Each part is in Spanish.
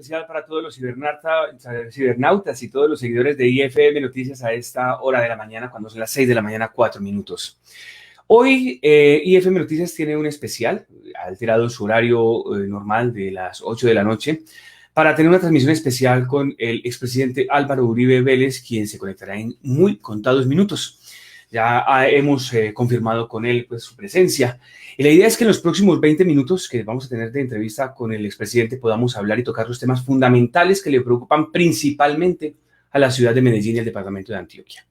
especial para todos los cibernautas y todos los seguidores de IFM Noticias a esta hora de la mañana, cuando son las 6 de la mañana, 4 minutos. Hoy IFM Noticias tiene un especial, ha alterado su horario normal de las 8 de la noche, para tener una transmisión especial con el expresidente Álvaro Uribe Vélez, quien se conectará en muy contados minutos. Ya hemos confirmado con él pues, su presencia. Y la idea es que en los próximos 20 minutos que vamos a tener de entrevista con el expresidente podamos hablar y tocar los temas fundamentales que le preocupan principalmente a la ciudad de Medellín y al departamento de Antioquia.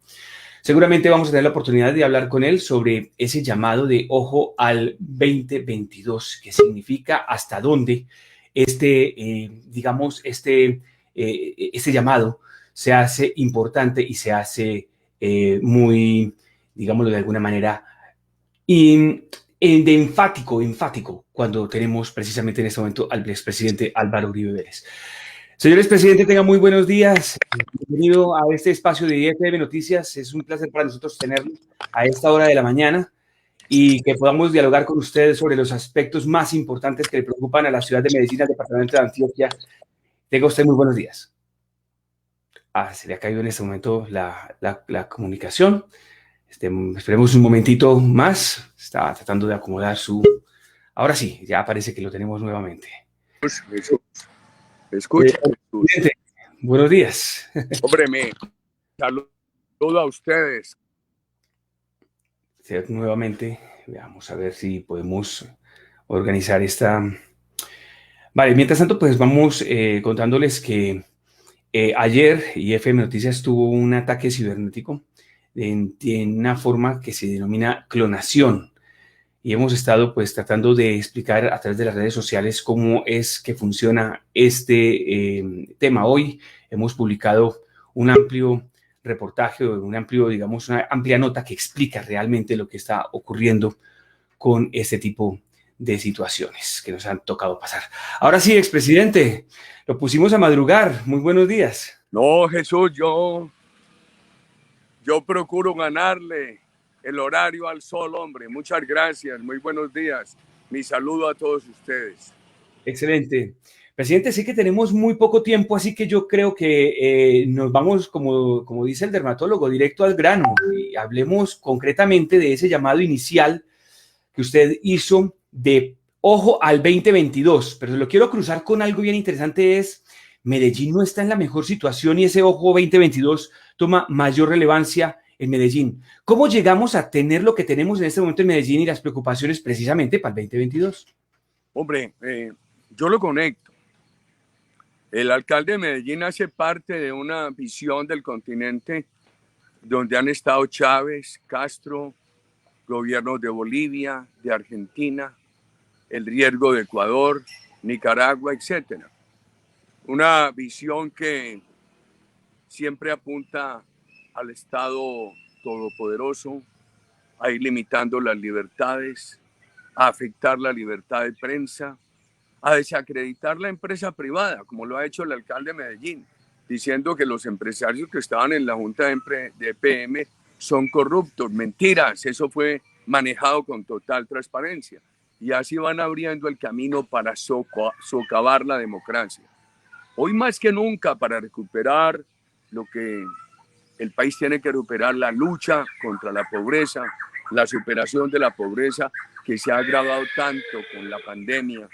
Seguramente vamos a tener la oportunidad de hablar con él sobre ese llamado de ojo al 2022, que significa hasta dónde este llamado se hace importante y se hace muy, digámoslo de alguna manera, de enfático cuando tenemos precisamente en este momento al expresidente Álvaro Uribe Vélez. Señor expresidente, tenga muy buenos días. Bienvenido a este espacio de IFM Noticias. Es un placer para nosotros tenerlo a esta hora de la mañana y que podamos dialogar con ustedes sobre los aspectos más importantes que le preocupan a la ciudad de Medellín, al departamento de Antioquia. Tenga usted muy buenos días. Se le ha caído en este momento la comunicación. Esperemos un momentito más. Estaba tratando de acomodar su... Ahora sí, ya parece que lo tenemos nuevamente. Escucha. Buenos días. Hombre, me saludo a ustedes. Nuevamente, veamos a ver si podemos organizar esta... Vale, mientras tanto, pues vamos contándoles que ayer IFM Noticias tuvo un ataque cibernético en una forma que se denomina clonación. Y hemos estado pues tratando de explicar a través de las redes sociales cómo es que funciona este tema. Hoy hemos publicado un amplio reportaje, una amplia nota que explica realmente lo que está ocurriendo con este tipo de situaciones que nos han tocado pasar. Ahora sí, expresidente, lo pusimos a madrugar. Muy buenos días. No, Jesús, yo procuro ganarle el horario al sol, hombre. Muchas gracias, muy buenos días. Mi saludo a todos ustedes. Excelente. Presidente, sí que tenemos muy poco tiempo, así que yo creo que nos vamos, como dice el dermatólogo, directo al grano y hablemos concretamente de ese llamado inicial que usted hizo de ojo al 2022, pero lo quiero cruzar con algo bien interesante, es Medellín no está en la mejor situación y ese ojo 2022 toma mayor relevancia en Medellín. ¿Cómo llegamos a tener lo que tenemos en este momento en Medellín y las preocupaciones precisamente para el 2022? Hombre, yo lo conecto. El alcalde de Medellín hace parte de una visión del continente donde han estado Chávez, Castro, gobiernos de Bolivia, de Argentina, el riesgo de Ecuador, Nicaragua, etc. Una visión que siempre apunta al Estado todopoderoso, a ir limitando las libertades, a afectar la libertad de prensa, a desacreditar la empresa privada, como lo ha hecho el alcalde de Medellín, diciendo que los empresarios que estaban en la Junta de EPM son corruptos. Mentiras, eso fue manejado con total transparencia. Y así van abriendo el camino para socavar la democracia. Hoy más que nunca, para recuperar lo que el país tiene que recuperar, la lucha contra la pobreza, la superación de la pobreza que se ha agravado tanto con la pandemia.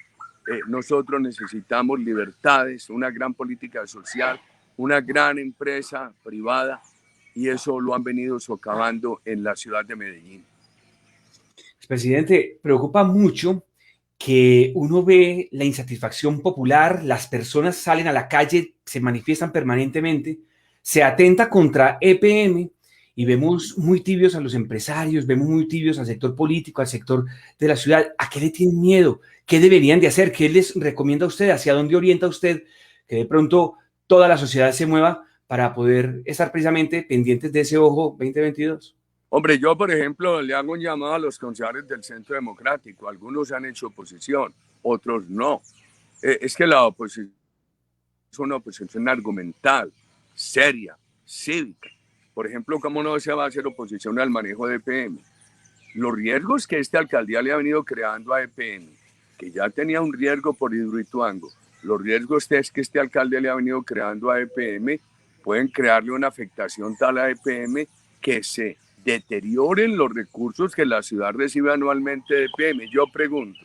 Nosotros necesitamos libertades, una gran política social, una gran empresa privada, y eso lo han venido socavando en la ciudad de Medellín. Presidente, preocupa mucho que uno ve la insatisfacción popular, las personas salen a la calle, se manifiestan permanentemente, se atenta contra EPM y vemos muy tibios a los empresarios, vemos muy tibios al sector político, al sector de la ciudad. ¿A qué le tienen miedo? ¿Qué deberían de hacer? ¿Qué les recomienda a usted? ¿Hacia dónde orienta usted que de pronto toda la sociedad se mueva para poder estar precisamente pendientes de ese ojo 2022? Hombre, yo, por ejemplo, le hago un llamado a los concejales del Centro Democrático. Algunos han hecho oposición, otros no. Es que la oposición es una oposición argumental, seria, cívica. Por ejemplo, ¿cómo no se va a hacer oposición al manejo de EPM? Los riesgos que esta alcaldía le ha venido creando a EPM, que ya tenía un riesgo por Hidroituango, Los riesgos es que este alcalde le ha venido creando a EPM, pueden crearle una afectación tal a EPM que se deterioren los recursos que la ciudad recibe anualmente de EPM. Yo pregunto,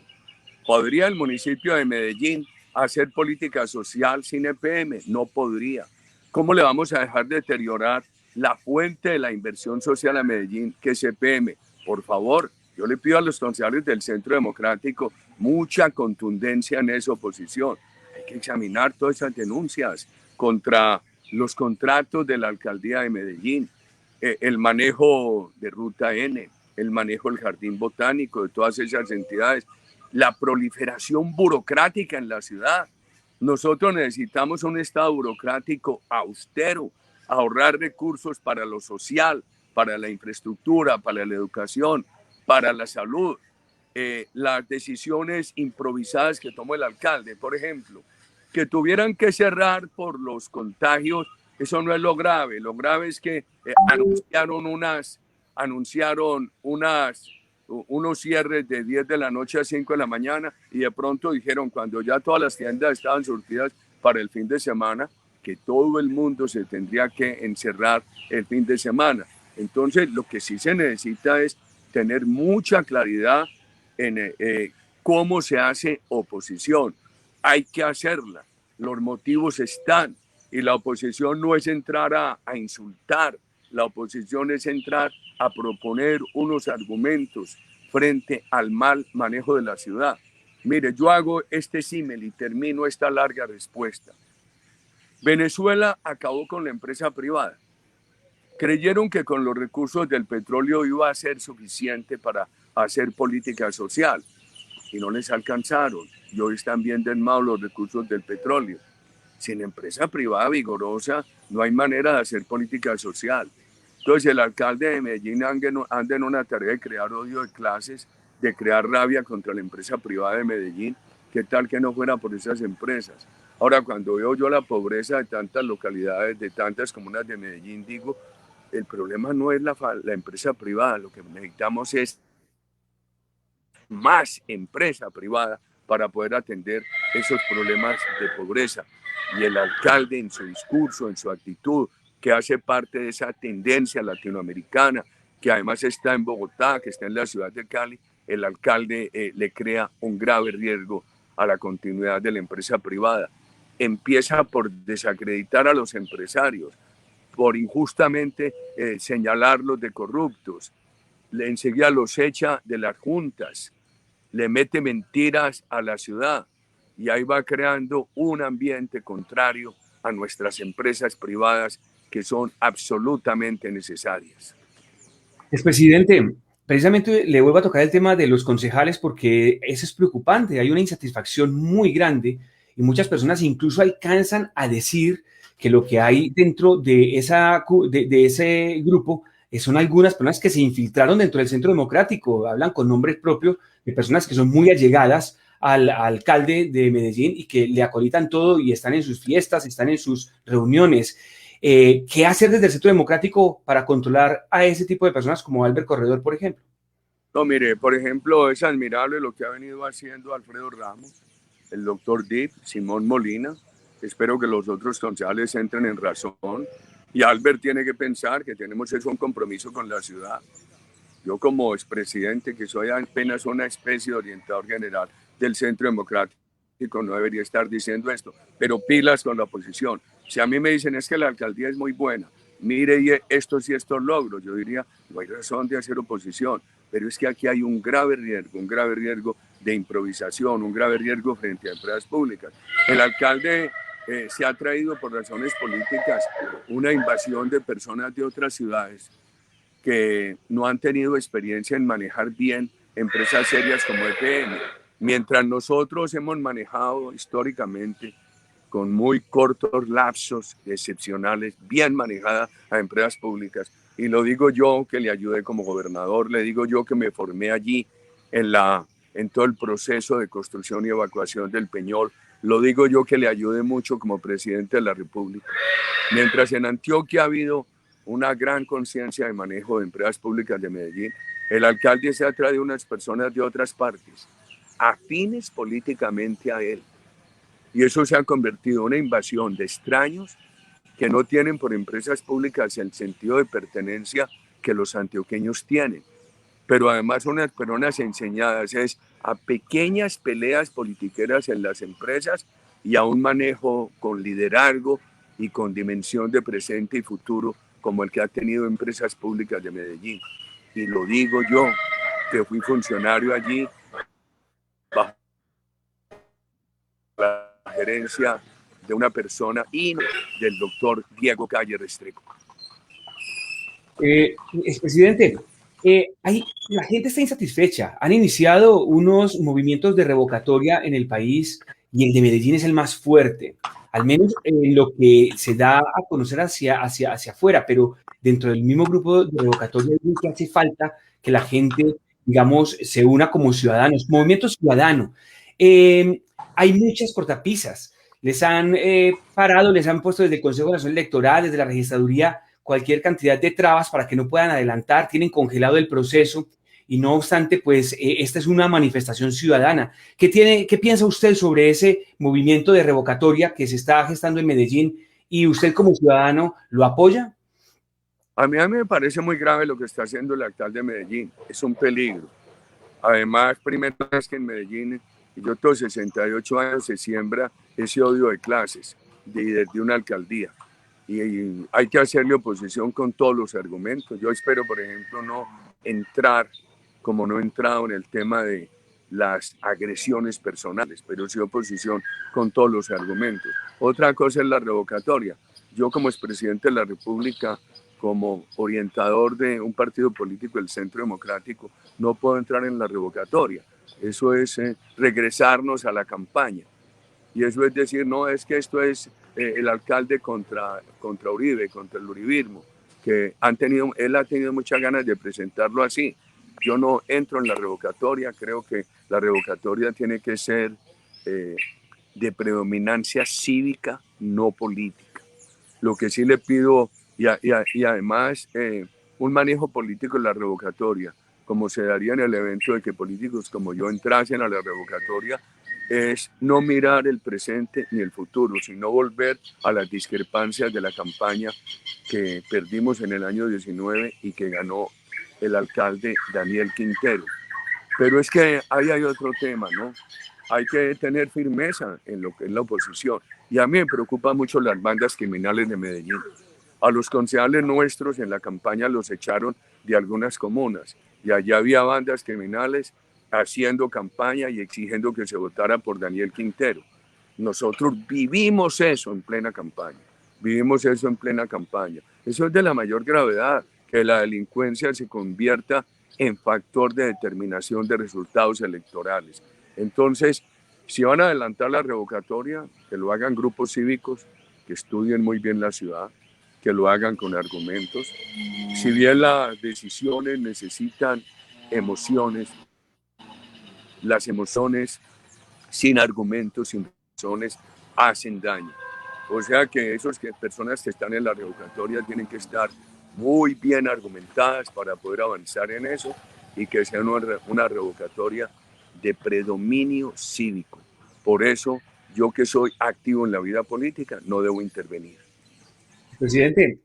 ¿podría el municipio de Medellín hacer política social sin EPM? No podría. ¿Cómo le vamos a dejar deteriorar la fuente de la inversión social a Medellín, que es EPM? Por favor, yo le pido a los concejales del Centro Democrático mucha contundencia en esa oposición. Hay que examinar todas esas denuncias contra los contratos de la alcaldía de Medellín, el manejo de Ruta N, el manejo del Jardín Botánico, de todas esas entidades, la proliferación burocrática en la ciudad. Nosotros necesitamos un Estado burocrático austero, ahorrar recursos para lo social, para la infraestructura, para la educación, para la salud. Las decisiones improvisadas que tomó el alcalde, por ejemplo, que tuvieran que cerrar por los contagios, eso no es lo grave. Lo grave es que anunciaron unos cierres de 10 de la noche a 5 de la mañana y de pronto dijeron, cuando ya todas las tiendas estaban surtidas para el fin de semana, que todo el mundo se tendría que encerrar el fin de semana. Entonces, lo que sí se necesita es tener mucha claridad en cómo se hace oposición. Hay que hacerla, los motivos están, y la oposición no es entrar a insultar, la oposición es entrar a proponer unos argumentos frente al mal manejo de la ciudad. Mire, yo hago este símil y termino esta larga respuesta. Venezuela acabó con la empresa privada. Creyeron que con los recursos del petróleo iba a ser suficiente para hacer política social y no les alcanzaron. Y hoy están bien desmados los recursos del petróleo. Sin empresa privada vigorosa no hay manera de hacer política social. Entonces el alcalde de Medellín anda en una tarea de crear odio de clases, de crear rabia contra la empresa privada de Medellín. ¿Qué tal que no fuera por esas empresas? Ahora, cuando veo yo la pobreza de tantas localidades, de tantas comunas de Medellín, digo, el problema no es la empresa privada, lo que necesitamos es más empresa privada para poder atender esos problemas de pobreza. Y el alcalde en su discurso, en su actitud, que hace parte de esa tendencia latinoamericana, que además está en Bogotá, que está en la ciudad de Cali, el alcalde le crea un grave riesgo a la continuidad de la empresa privada. Empieza por desacreditar a los empresarios, por injustamente señalarlos de corruptos, enseguida los echa de las juntas, le mete mentiras a la ciudad y ahí va creando un ambiente contrario a nuestras empresas privadas que son absolutamente necesarias. Expresidente, precisamente le vuelvo a tocar el tema de los concejales porque eso es preocupante. Hay una insatisfacción muy grande y muchas personas incluso alcanzan a decir que lo que hay dentro de ese grupo son algunas personas que se infiltraron dentro del Centro Democrático. Hablan con nombres propios de personas que son muy allegadas al alcalde de Medellín y que le acolitan todo y están en sus fiestas, están en sus reuniones. ¿Qué hacer desde el Centro Democrático para controlar a ese tipo de personas como Albert Corredor, por ejemplo? No, mire, por ejemplo, es admirable lo que ha venido haciendo Alfredo Ramos, el doctor Dip, Simón Molina. Espero que los otros concejales entren en razón. Y Albert tiene que pensar que tenemos eso un compromiso con la ciudad. Yo como expresidente, que soy apenas una especie de orientador general del Centro Democrático, no debería estar diciendo esto, pero pilas con la oposición. Si a mí me dicen es que la alcaldía es muy buena, mire estos y estos logros, yo diría, no hay razón de hacer oposición, pero es que aquí hay un grave riesgo de improvisación, un grave riesgo frente a empresas públicas. El alcalde se ha traído por razones políticas una invasión de personas de otras ciudades que no han tenido experiencia en manejar bien empresas serias como EPM, mientras nosotros hemos manejado históricamente con muy cortos lapsos excepcionales, bien manejadas a empresas públicas. Y lo digo yo que le ayudé como gobernador, le digo yo que me formé allí en todo el proceso de construcción y evacuación del Peñol, lo digo yo que le ayudé mucho como presidente de la República. Mientras en Antioquia ha habido una gran conciencia de manejo de empresas públicas de Medellín, el alcalde se ha traído unas personas de otras partes, afines políticamente a él, Y eso se ha convertido en una invasión de extraños que no tienen por empresas públicas el sentido de pertenencia que los antioqueños tienen. Pero además son unas personas enseñadas es a pequeñas peleas politiqueras en las empresas y a un manejo con liderazgo y con dimensión de presente y futuro como el que ha tenido empresas públicas de Medellín. Y lo digo yo, que fui funcionario allí bajo la gerencia de una persona y del doctor Diego Calle Restrepo. Expresidente, la gente está insatisfecha. Han iniciado unos movimientos de revocatoria en el país y el de Medellín es el más fuerte, al menos en lo que se da a conocer hacia afuera, pero dentro del mismo grupo de revocatoria que hace falta que la gente, digamos, se una como ciudadanos, movimiento ciudadano. Hay muchas cortapisas. Les han parado, les han puesto desde el Consejo Nacional Electoral, desde la registraduría, cualquier cantidad de trabas para que no puedan adelantar, tienen congelado el proceso y no obstante, pues esta es una manifestación ciudadana. ¿Qué piensa usted sobre ese movimiento de revocatoria que se está gestando en Medellín y usted como ciudadano lo apoya? A mí me parece muy grave lo que está haciendo el alcalde de Medellín, es un peligro. Además, primera vez que en Medellín, y yo tengo 68 años, se siembra ese odio de clases desde una alcaldía. Y hay que hacerle oposición con todos los argumentos. Yo espero, por ejemplo, no entrar, como no he entrado en el tema de las agresiones personales, pero sí oposición con todos los argumentos. Otra cosa es la revocatoria. Yo como expresidente de la República, como orientador de un partido político, el Centro Democrático, no puedo entrar en la revocatoria. Eso es regresarnos a la campaña. Y eso es decir, no es que esto es el alcalde contra Uribe, contra el uribismo, que él ha tenido muchas ganas de presentarlo así. Yo no entro en la revocatoria, creo que la revocatoria tiene que ser de predominancia cívica, no política. Lo que sí le pido, y además un manejo político en la revocatoria, como se daría en el evento de que políticos como yo entrasen a la revocatoria, es no mirar el presente ni el futuro, sino volver a las discrepancias de la campaña que perdimos en el año 19 y que ganó el alcalde Daniel Quintero. Pero es que ahí hay otro tema, ¿no? Hay que tener firmeza en lo que es la oposición. Y a mí me preocupan mucho las bandas criminales de Medellín. A los concejales nuestros en la campaña los echaron de algunas comunas y allá había bandas criminales haciendo campaña y exigiendo que se votara por Daniel Quintero. Nosotros vivimos eso en plena campaña, vivimos eso en plena campaña. Eso es de la mayor gravedad, que la delincuencia se convierta en factor de determinación de resultados electorales. Entonces, si van a adelantar la revocatoria, que lo hagan grupos cívicos, que estudien muy bien la ciudad, que lo hagan con argumentos. Si bien las decisiones necesitan emociones, las emociones sin argumentos, sin razones, hacen daño. O sea que esas personas que están en la revocatoria tienen que estar muy bien argumentadas para poder avanzar en eso y que sea una revocatoria de predominio cívico. Por eso, yo que soy activo en la vida política, no debo intervenir. Presidente,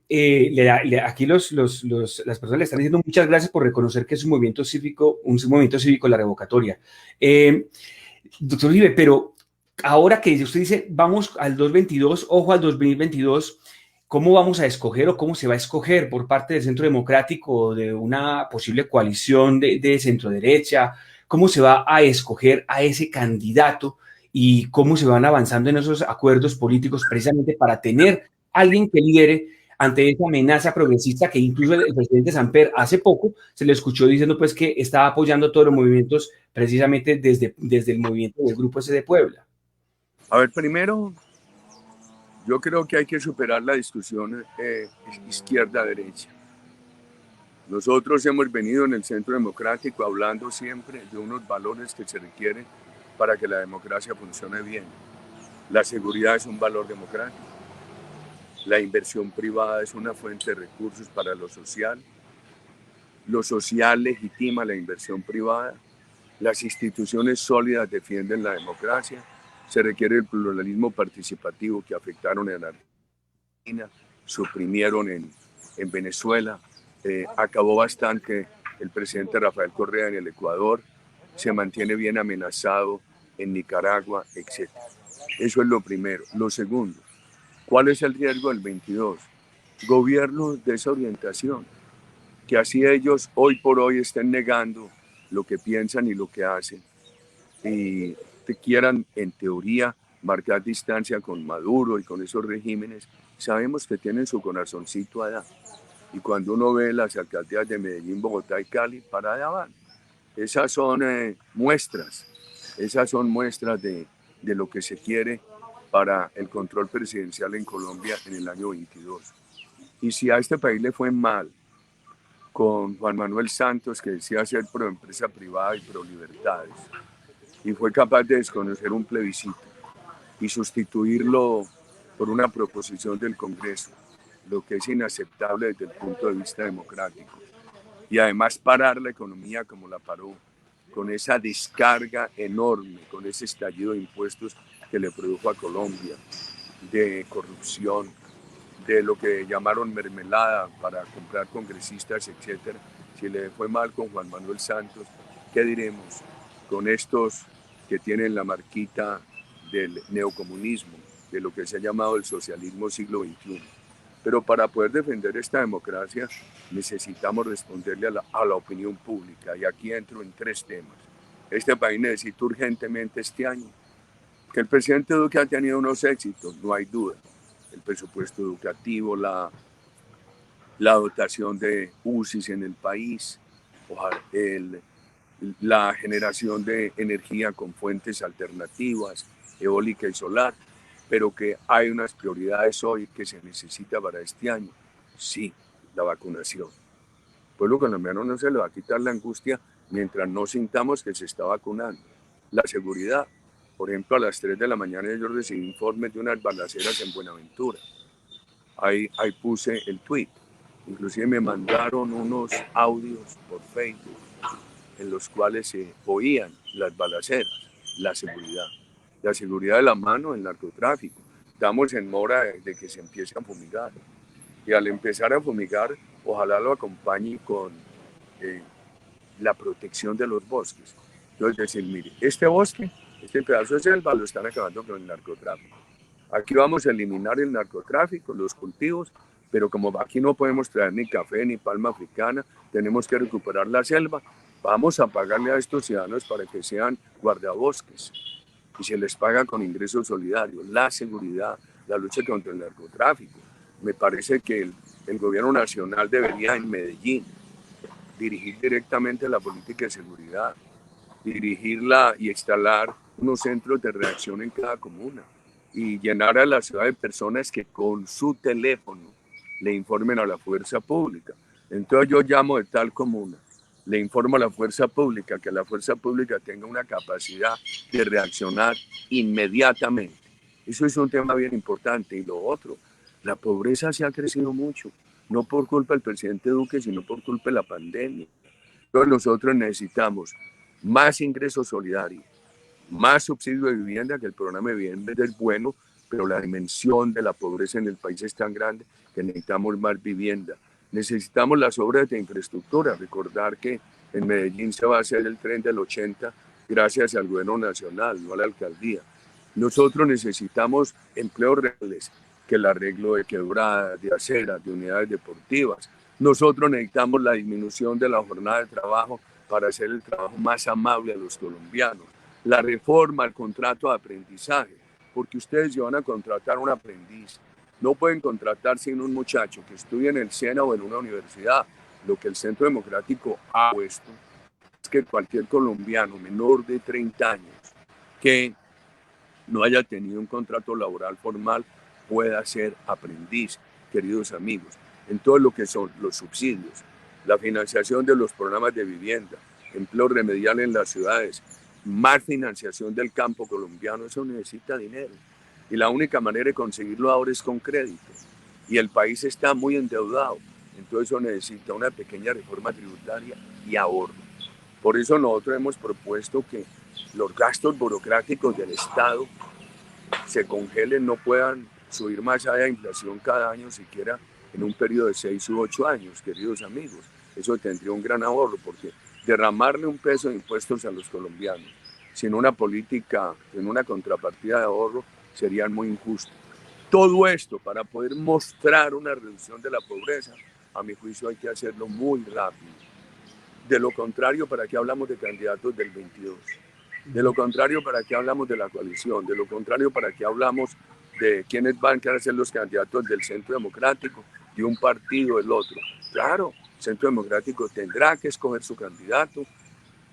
aquí las personas le están diciendo muchas gracias por reconocer que es un movimiento cívico la revocatoria. Doctor Uribe, pero ahora que usted dice, vamos al 2022, ojo al 2022, ¿cómo vamos a escoger o cómo se va a escoger por parte del Centro Democrático o de una posible coalición de centro derecha? ¿Cómo se va a escoger a ese candidato y cómo se van avanzando en esos acuerdos políticos precisamente para tener alguien que lidere ante esa amenaza progresista que incluso el presidente Samper hace poco se le escuchó diciendo pues que estaba apoyando todos los movimientos precisamente desde el movimiento del Grupo ese de Puebla? A ver, primero, yo creo que hay que superar la discusión izquierda-derecha. Nosotros hemos venido en el Centro Democrático hablando siempre de unos valores que se requieren para que la democracia funcione bien. La seguridad es un valor democrático. La inversión privada es una fuente de recursos para lo social. Lo social legitima la inversión privada. Las instituciones sólidas defienden la democracia Se requiere el pluralismo participativo que afectaron en Argentina, suprimieron en Venezuela, acabó bastante el presidente Rafael Correa en el Ecuador, se mantiene bien amenazado en Nicaragua, etc. Eso es lo primero. Lo segundo, ¿cuál es el riesgo del 22? Gobiernos de esa orientación, que así ellos hoy por hoy estén negando lo que piensan y lo que hacen, y te quieran en teoría marcar distancia con Maduro y con esos regímenes, sabemos que tienen su corazoncito allá. Y cuando uno ve las alcaldías de Medellín, Bogotá y Cali, para allá van. Esas son muestras de lo que se quiere para el control presidencial en Colombia en el año 22. Y si a este país le fue mal con Juan Manuel Santos, que decía ser pro empresa privada y pro libertades, y fue capaz de desconocer un plebiscito y sustituirlo por una proposición del Congreso, lo que es inaceptable desde el punto de vista democrático. Y además parar la economía como la paró, con esa descarga enorme, con ese estallido de impuestos que le produjo a Colombia, de corrupción, de lo que llamaron mermelada para comprar congresistas, etc. Si le fue mal con Juan Manuel Santos, ¿qué diremos con estos que tienen la marquita del neocomunismo, de lo que se ha llamado el socialismo siglo XXI? Pero para poder defender esta democracia necesitamos responderle a la opinión pública, y aquí entro en 3 temas. Este país necesita urgentemente este año que el presidente Duque ha tenido unos éxitos, no hay duda. El presupuesto educativo, la dotación de UCIs en el país, la generación de energía con fuentes alternativas, eólica y solar, pero que hay unas prioridades hoy que se necesita para este año. Sí, la vacunación. El pueblo colombiano no se le va a quitar la angustia mientras no sintamos que se está vacunando. La seguridad. Por ejemplo, a las 3 de la mañana yo recibí informes de unas balaceras en Buenaventura. Ahí puse el tweet. Inclusive me mandaron unos audios por Facebook en los cuales se oían las balaceras, la seguridad. La seguridad de la mano, el narcotráfico. Estamos en mora de que se empiece a fumigar. Y al empezar a fumigar, ojalá lo acompañe con la protección de los bosques. Entonces decir, mire, este bosque, este pedazo de selva lo están acabando con el narcotráfico. Aquí vamos a eliminar el narcotráfico, los cultivos, pero como aquí no podemos traer ni café ni palma africana, tenemos que recuperar la selva, vamos a pagarle a estos ciudadanos para que sean guardabosques y se les paga con ingresos solidarios, la seguridad, la lucha contra el narcotráfico. Me parece que el gobierno nacional debería en Medellín dirigir directamente la política de seguridad, dirigirla y instalar unos centros de reacción en cada comuna y llenar a la ciudad de personas que con su teléfono le informen a la fuerza pública. Entonces yo llamo de tal comuna, le informo a la fuerza pública, que la fuerza pública tenga una capacidad de reaccionar inmediatamente. Eso es un tema bien importante. Y lo otro, la pobreza se ha crecido mucho, no por culpa del presidente Duque, sino por culpa de la pandemia. Entonces nosotros necesitamos más ingresos solidarios, más subsidio de vivienda, que el programa de vivienda es bueno, pero la dimensión de la pobreza en el país es tan grande que necesitamos más vivienda. Necesitamos las obras de infraestructura. Recordar que en Medellín se va a hacer el tren del 80 gracias al gobierno nacional, no a la alcaldía. Nosotros necesitamos empleos reales, que el arreglo de quebradas, de aceras, de unidades deportivas. Nosotros necesitamos la disminución de la jornada de trabajo para hacer el trabajo más amable a los colombianos. La reforma al contrato de aprendizaje, porque ustedes se van a contratar un aprendiz. No pueden contratar sin un muchacho que estudie en el SENA o en una universidad. Lo que el Centro Democrático ha puesto es que cualquier colombiano menor de 30 años que no haya tenido un contrato laboral formal pueda ser aprendiz, queridos amigos, en todo lo que son los subsidios, la financiación de los programas de vivienda, empleo remedial en las ciudades, más financiación del campo colombiano. Eso necesita dinero. Y la única manera de conseguirlo ahora es con crédito. Y el país está muy endeudado. Entonces eso necesita una pequeña reforma tributaria y ahorro. Por eso nosotros hemos propuesto que los gastos burocráticos del Estado se congelen, no puedan subir más allá de inflación cada año, siquiera en un periodo de 6 u 8 años, queridos amigos. Eso tendría un gran ahorro, porque derramarle un peso de impuestos a los colombianos sin una política, sin una contrapartida de ahorro, sería muy injusto. Todo esto para poder mostrar una reducción de la pobreza, a mi juicio hay que hacerlo muy rápido. De lo contrario, ¿para qué hablamos de candidatos del 22? De lo contrario, ¿para qué hablamos de la coalición? De lo contrario, ¿para qué hablamos de quiénes van a ser los candidatos del Centro Democrático, de un partido del otro? Claro, el Centro Democrático tendrá que escoger su candidato.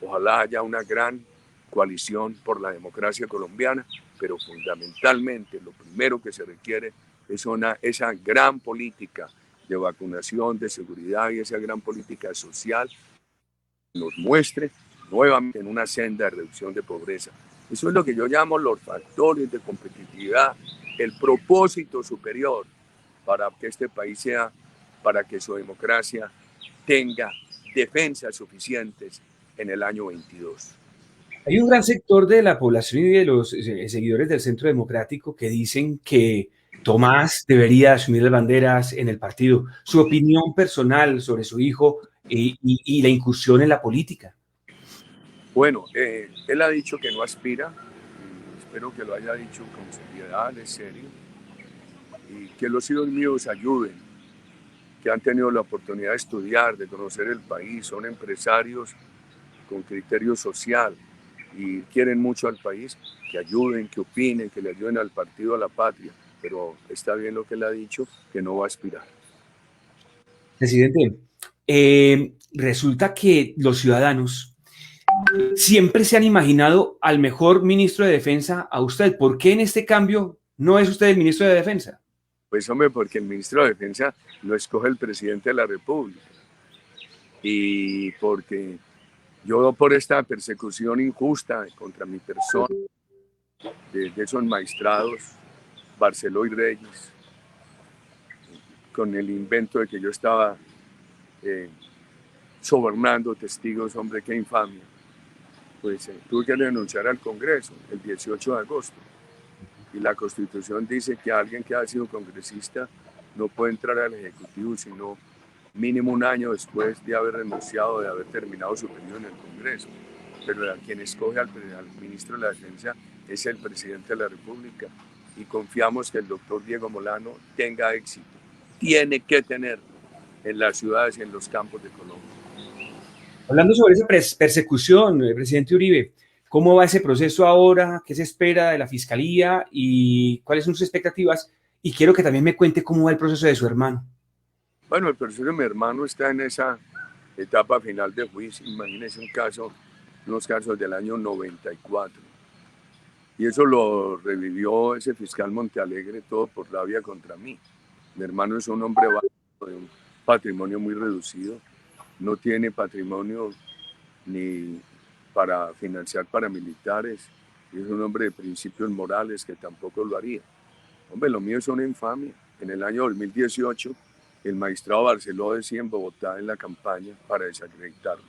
Ojalá haya una gran coalición por la democracia colombiana, pero fundamentalmente lo primero que se requiere es esa gran política de vacunación, de seguridad y esa gran política social nos muestre nuevamente en una senda de reducción de pobreza. Eso es lo que yo llamo los factores de competitividad, el propósito superior para que este país sea, para que su democracia tenga defensas suficientes en el año 22. Hay un gran sector de la población y de los seguidores del Centro Democrático que dicen que Tomás debería asumir las banderas en el partido. Su opinión personal sobre su hijo y la incursión en la política. Bueno, él ha dicho que no aspira, espero que lo haya dicho con seriedad, es serio, y que los hijos míos ayuden, que han tenido la oportunidad de estudiar, de conocer el país, son empresarios con criterio social y quieren mucho al país, que ayuden, que opinen, que le ayuden al partido, a la patria, pero está bien lo que él ha dicho, que no va a aspirar. Presidente, resulta que los ciudadanos siempre se han imaginado al mejor ministro de Defensa a usted. ¿Por qué en este cambio no es usted el ministro de Defensa? Pues hombre, porque el ministro de Defensa lo escoge el presidente de la República y porque yo por esta persecución injusta contra mi persona, de esos maestrados, Barceló y Reyes, con el invento de que yo estaba sobornando testigos, hombre, qué infamia, pues tuve que renunciar al Congreso el 18 de agosto. Y la Constitución dice que alguien que ha sido congresista no puede entrar al Ejecutivo sino mínimo un año después de haber renunciado, de haber terminado su periodo en el Congreso. Pero quien escoge al ministro de la Defensa es el presidente de la República y confiamos que el doctor Diego Molano tenga éxito. Tiene que tenerlo en las ciudades y en los campos de Colombia. Hablando sobre esa persecución, presidente Uribe, ¿cómo va ese proceso ahora? ¿Qué se espera de la fiscalía y cuáles son sus expectativas? Y quiero que también me cuente cómo va el proceso de su hermano. Bueno, el proceso de mi hermano está en esa etapa final de juicio. Imagínense unos casos del año 94. Y eso lo revivió ese fiscal Montealegre, todo por rabia contra mí. Mi hermano es un hombre de un patrimonio muy reducido, no tiene patrimonio ni para financiar paramilitares, y es un hombre de principios morales que tampoco lo haría. Hombre, lo mío es una infamia. En el año 2018, el magistrado Barceló decía en Bogotá en la campaña para desacreditarme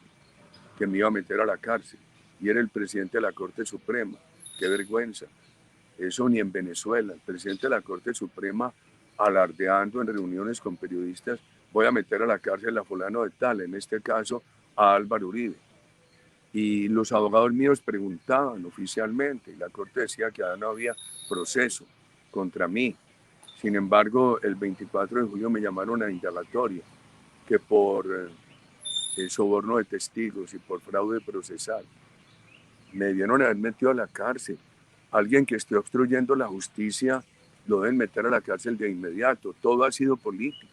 que me iba a meter a la cárcel, y era el presidente de la Corte Suprema. Qué vergüenza. Eso ni en Venezuela. El presidente de la Corte Suprema alardeando en reuniones con periodistas, voy a meter a la cárcel a fulano de tal, en este caso a Álvaro Uribe. Y los abogados míos preguntaban oficialmente, y la Corte decía que ya no había proceso contra mí. Sin embargo, el 24 de julio me llamaron a indagatoria, que por soborno de testigos y por fraude procesal me debieron haber metido a la cárcel. Alguien que esté obstruyendo la justicia lo deben meter a la cárcel de inmediato. Todo ha sido político.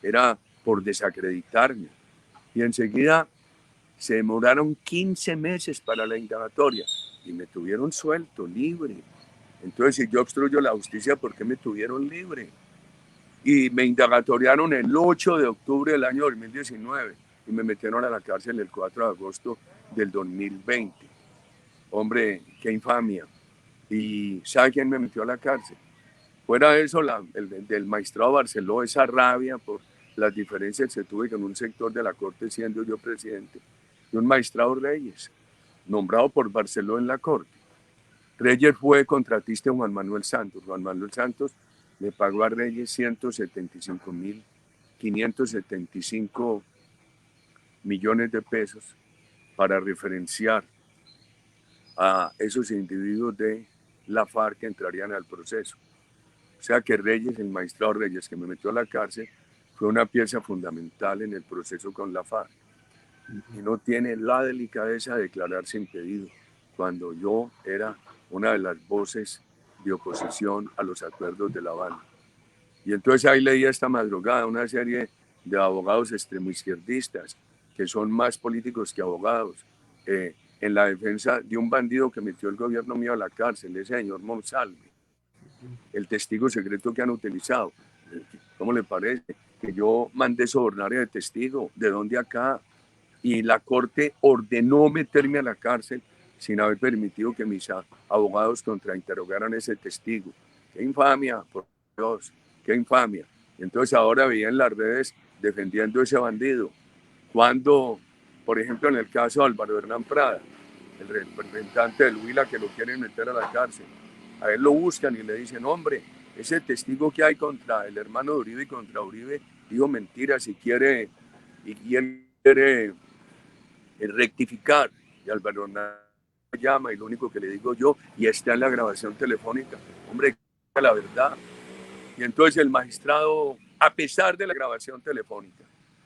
Era por desacreditarme. Y enseguida se demoraron 15 meses para la indagatoria y me tuvieron suelto, libre. Entonces, si yo obstruyo la justicia, ¿por qué me tuvieron libre? Y me indagatoriaron el 8 de octubre del año 2019 y me metieron a la cárcel el 4 de agosto del 2020. Hombre, qué infamia. ¿Y sabe quién me metió a la cárcel? Fuera de eso, del magistrado Barceló, esa rabia por las diferencias que tuve con un sector de la Corte siendo yo presidente, y un magistrado Reyes, nombrado por Barceló en la Corte. Reyes fue contratista de Juan Manuel Santos. Juan Manuel Santos le pagó a Reyes 175.575 millones de pesos para referenciar a esos individuos de la FARC que entrarían al proceso. O sea que Reyes, el magistrado Reyes, que me metió a la cárcel, fue una pieza fundamental en el proceso con la FARC. Y no tiene la delicadeza de declararse impedido, cuando yo era una de las voces de oposición a los acuerdos de La Habana. Y entonces ahí leí esta madrugada una serie de abogados extremoizquierdistas que son más políticos que abogados, en la defensa de un bandido que metió el gobierno mío a la cárcel, ese señor Monsalve, el testigo secreto que han utilizado. ¿Cómo le parece? Que yo mandé sobornar de testigo, ¿de dónde acá? Y la corte ordenó meterme a la cárcel sin haber permitido que mis abogados contrainterrogaran ese testigo. ¡Qué infamia, por Dios! ¡Qué infamia! Y entonces ahora veía en las redes defendiendo a ese bandido. Cuando, por ejemplo, en el caso de Álvaro Hernán Prada, el representante del Huila que lo quieren meter a la cárcel, a él lo buscan y le dicen, hombre, ese testigo que hay contra el hermano de Uribe y contra Uribe dijo mentiras y él quiere rectificar. Y Álvaro Hernán llama y lo único que le digo yo, y está en la grabación telefónica, hombre, la verdad. Y entonces el magistrado, a pesar de la grabación telefónica,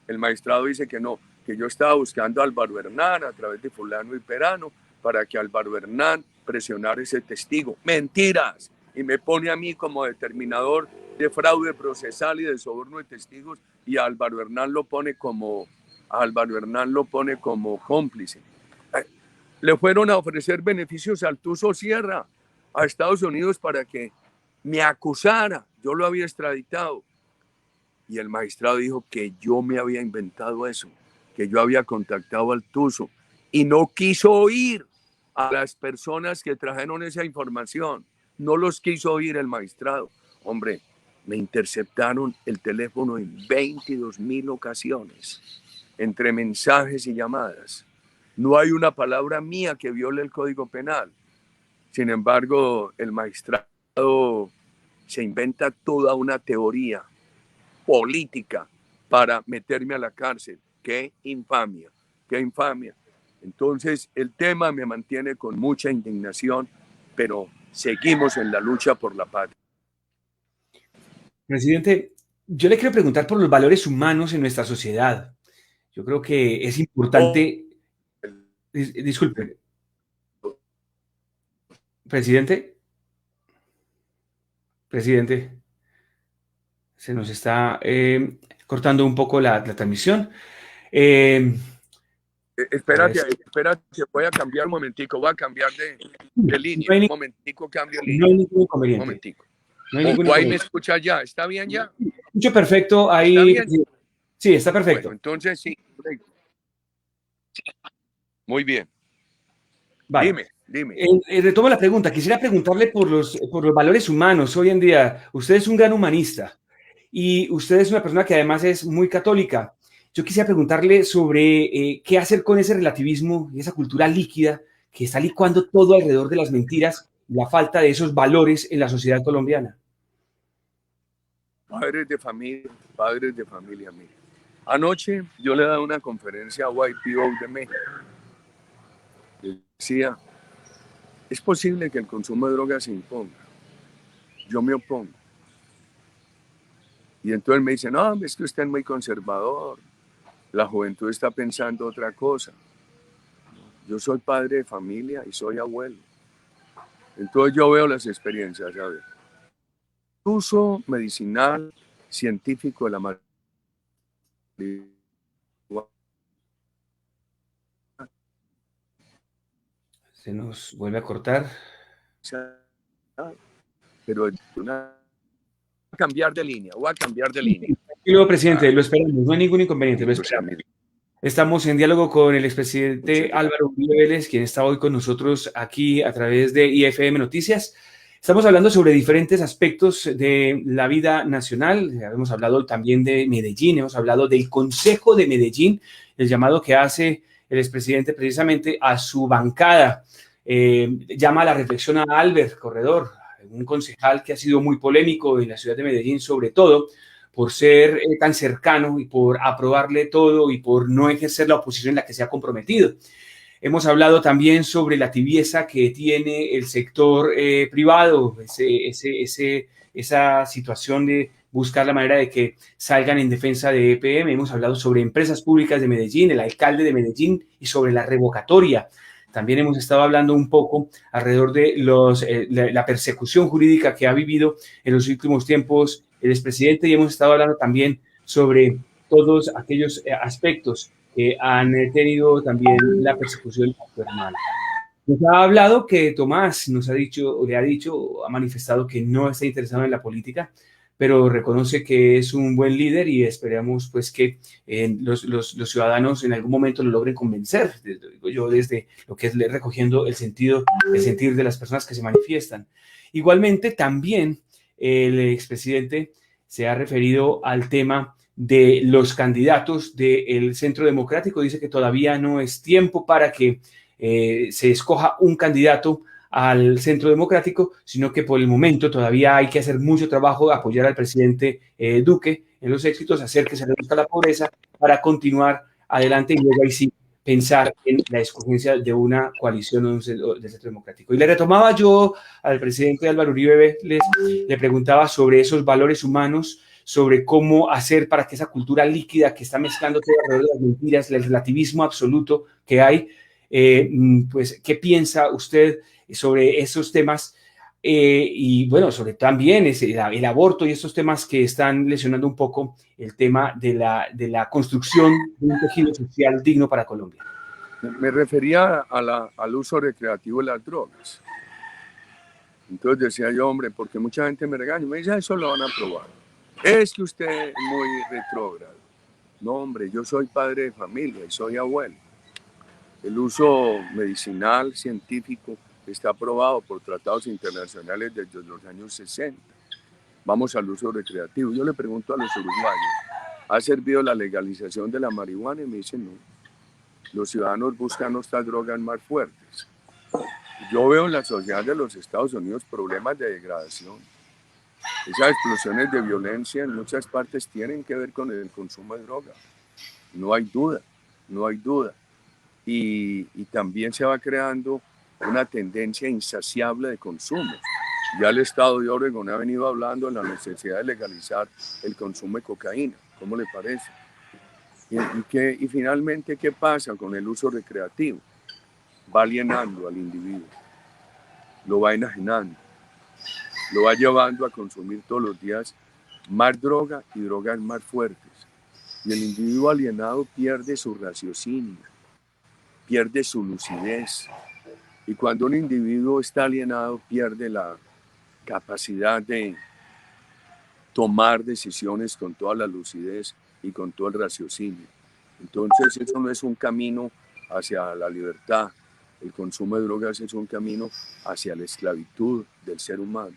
el magistrado dice que no, que yo estaba buscando a Álvaro Hernán a través de fulano y perano para que Álvaro Hernán presionara ese testigo. ¡Mentiras! Y me pone a mí como determinador de fraude procesal y de soborno de testigos, y a Álvaro Hernán lo pone como cómplice. Le fueron a ofrecer beneficios al Tuzo Sierra a Estados Unidos para que me acusara. Yo lo había extraditado. Y el magistrado dijo que yo me había inventado eso, que yo había contactado al Tuzo, y no quiso oír a las personas que trajeron esa información. No los quiso oír el magistrado. Hombre, me interceptaron el teléfono en 22.000 ocasiones, entre mensajes y llamadas. No hay una palabra mía que viole el Código Penal. Sin embargo, el magistrado se inventa toda una teoría política para meterme a la cárcel. ¡Qué infamia! ¡Qué infamia! Entonces, el tema me mantiene con mucha indignación, pero seguimos en la lucha por la patria. Presidente, yo le quiero preguntar por los valores humanos en nuestra sociedad. Yo creo que es importante... Disculpe. Presidente, se nos está cortando un poco la transmisión. Espérate, voy a cambiar un momentico, voy a cambiar de línea. Un momentico, cambio de línea. No hay ningún inconveniente. Un momentico. No hay ningún inconveniente. Ahí me escucha ya, ¿está bien ya? Escucho perfecto, ahí. ¿Está bien? Sí, está perfecto. Bueno, entonces sí. Muy bien. Vale. Dime. Retomo la pregunta. Quisiera preguntarle por los valores humanos. Hoy en día, usted es un gran humanista y usted es una persona que además es muy católica. Yo quisiera preguntarle sobre qué hacer con ese relativismo y esa cultura líquida que está licuando todo alrededor de las mentiras y la falta de esos valores en la sociedad colombiana. Padres de familia, mire. Anoche yo le he dado una conferencia a YPO de México. Decía, es posible que el consumo de drogas se imponga. Yo me opongo. Y entonces me dicen, no, es que usted es muy conservador. La juventud está pensando otra cosa. Yo soy padre de familia y soy abuelo. Entonces yo veo las experiencias, ¿sabes? Uso medicinal, científico de la marihuana. Se nos vuelve a cortar. Pero voy a cambiar de línea. Y luego, presidente, lo esperamos. No hay ningún inconveniente, lo esperamos. Estamos en diálogo con el expresidente Álvaro Uribe Vélez, quien está hoy con nosotros aquí a través de IFM Noticias. Estamos hablando sobre diferentes aspectos de la vida nacional. Hemos hablado también de Medellín, hemos hablado del Consejo de Medellín, el llamado que hace el expresidente precisamente a su bancada llama a la reflexión a Albert Corredor, un concejal que ha sido muy polémico en la ciudad de Medellín, sobre todo por ser tan cercano y por aprobarle todo y por no ejercer la oposición en la que se ha comprometido. Hemos hablado también sobre la tibieza que tiene el sector privado, esa situación de buscar la manera de que salgan en defensa de EPM. Hemos hablado sobre empresas públicas de Medellín, el alcalde de Medellín y sobre la revocatoria. También hemos estado hablando un poco alrededor de la persecución jurídica que ha vivido en los últimos tiempos el expresidente, y hemos estado hablando también sobre todos aquellos aspectos que han tenido también la persecución a su hermano. Nos ha hablado que Tomás ha manifestado que no está interesado en la política, pero reconoce que es un buen líder y esperamos pues que los ciudadanos en algún momento lo logren convencer. Yo desde lo que es recogiendo el sentir de las personas que se manifiestan. Igualmente también el expresidente se ha referido al tema de los candidatos del Centro Democrático. Dice que todavía no es tiempo para que se escoja un candidato al Centro Democrático, sino que por el momento todavía hay que hacer mucho trabajo, apoyar al presidente Duque en los éxitos, hacer que se reduzca la pobreza para continuar adelante y luego ahí sí pensar en la escogencia de una coalición del Centro Democrático. Y le retomaba yo al presidente Álvaro Uribe Vélez, le preguntaba sobre esos valores humanos, sobre cómo hacer para que esa cultura líquida que está mezclando todo alrededor de las mentiras, el relativismo absoluto que hay, pues, ¿qué piensa usted sobre esos temas? Y bueno, sobre también el aborto y estos temas que están lesionando un poco el tema de la construcción de un tejido social digno para Colombia. Me refería al uso recreativo de las drogas. Entonces decía yo, hombre, porque mucha gente me regaña, me dice, eso lo van a probar. Es que usted es muy retrógrado. No, hombre, yo soy padre de familia y soy abuelo. El uso medicinal, científico, está aprobado por tratados internacionales desde los años 60. Vamos al uso recreativo. Yo le pregunto a los uruguayos, ¿ha servido la legalización de la marihuana? Y me dicen, no. Los ciudadanos buscan otras drogas más fuertes. Yo veo en la sociedad de los Estados Unidos problemas de degradación. Esas explosiones de violencia en muchas partes tienen que ver con el consumo de drogas. No hay duda, no hay duda. Y también se va creando una tendencia insaciable de consumo. Ya el Estado de Oregón ha venido hablando de la necesidad de legalizar el consumo de cocaína. ¿Cómo le parece? Y finalmente, ¿qué pasa con el uso recreativo? Va alienando al individuo, lo va enajenando, lo va llevando a consumir todos los días más droga y drogas más fuertes. Y el individuo alienado pierde su raciocinio, pierde su lucidez. Y cuando un individuo está alienado, pierde la capacidad de tomar decisiones con toda la lucidez y con todo el raciocinio. Entonces, eso no es un camino hacia la libertad. El consumo de drogas es un camino hacia la esclavitud del ser humano.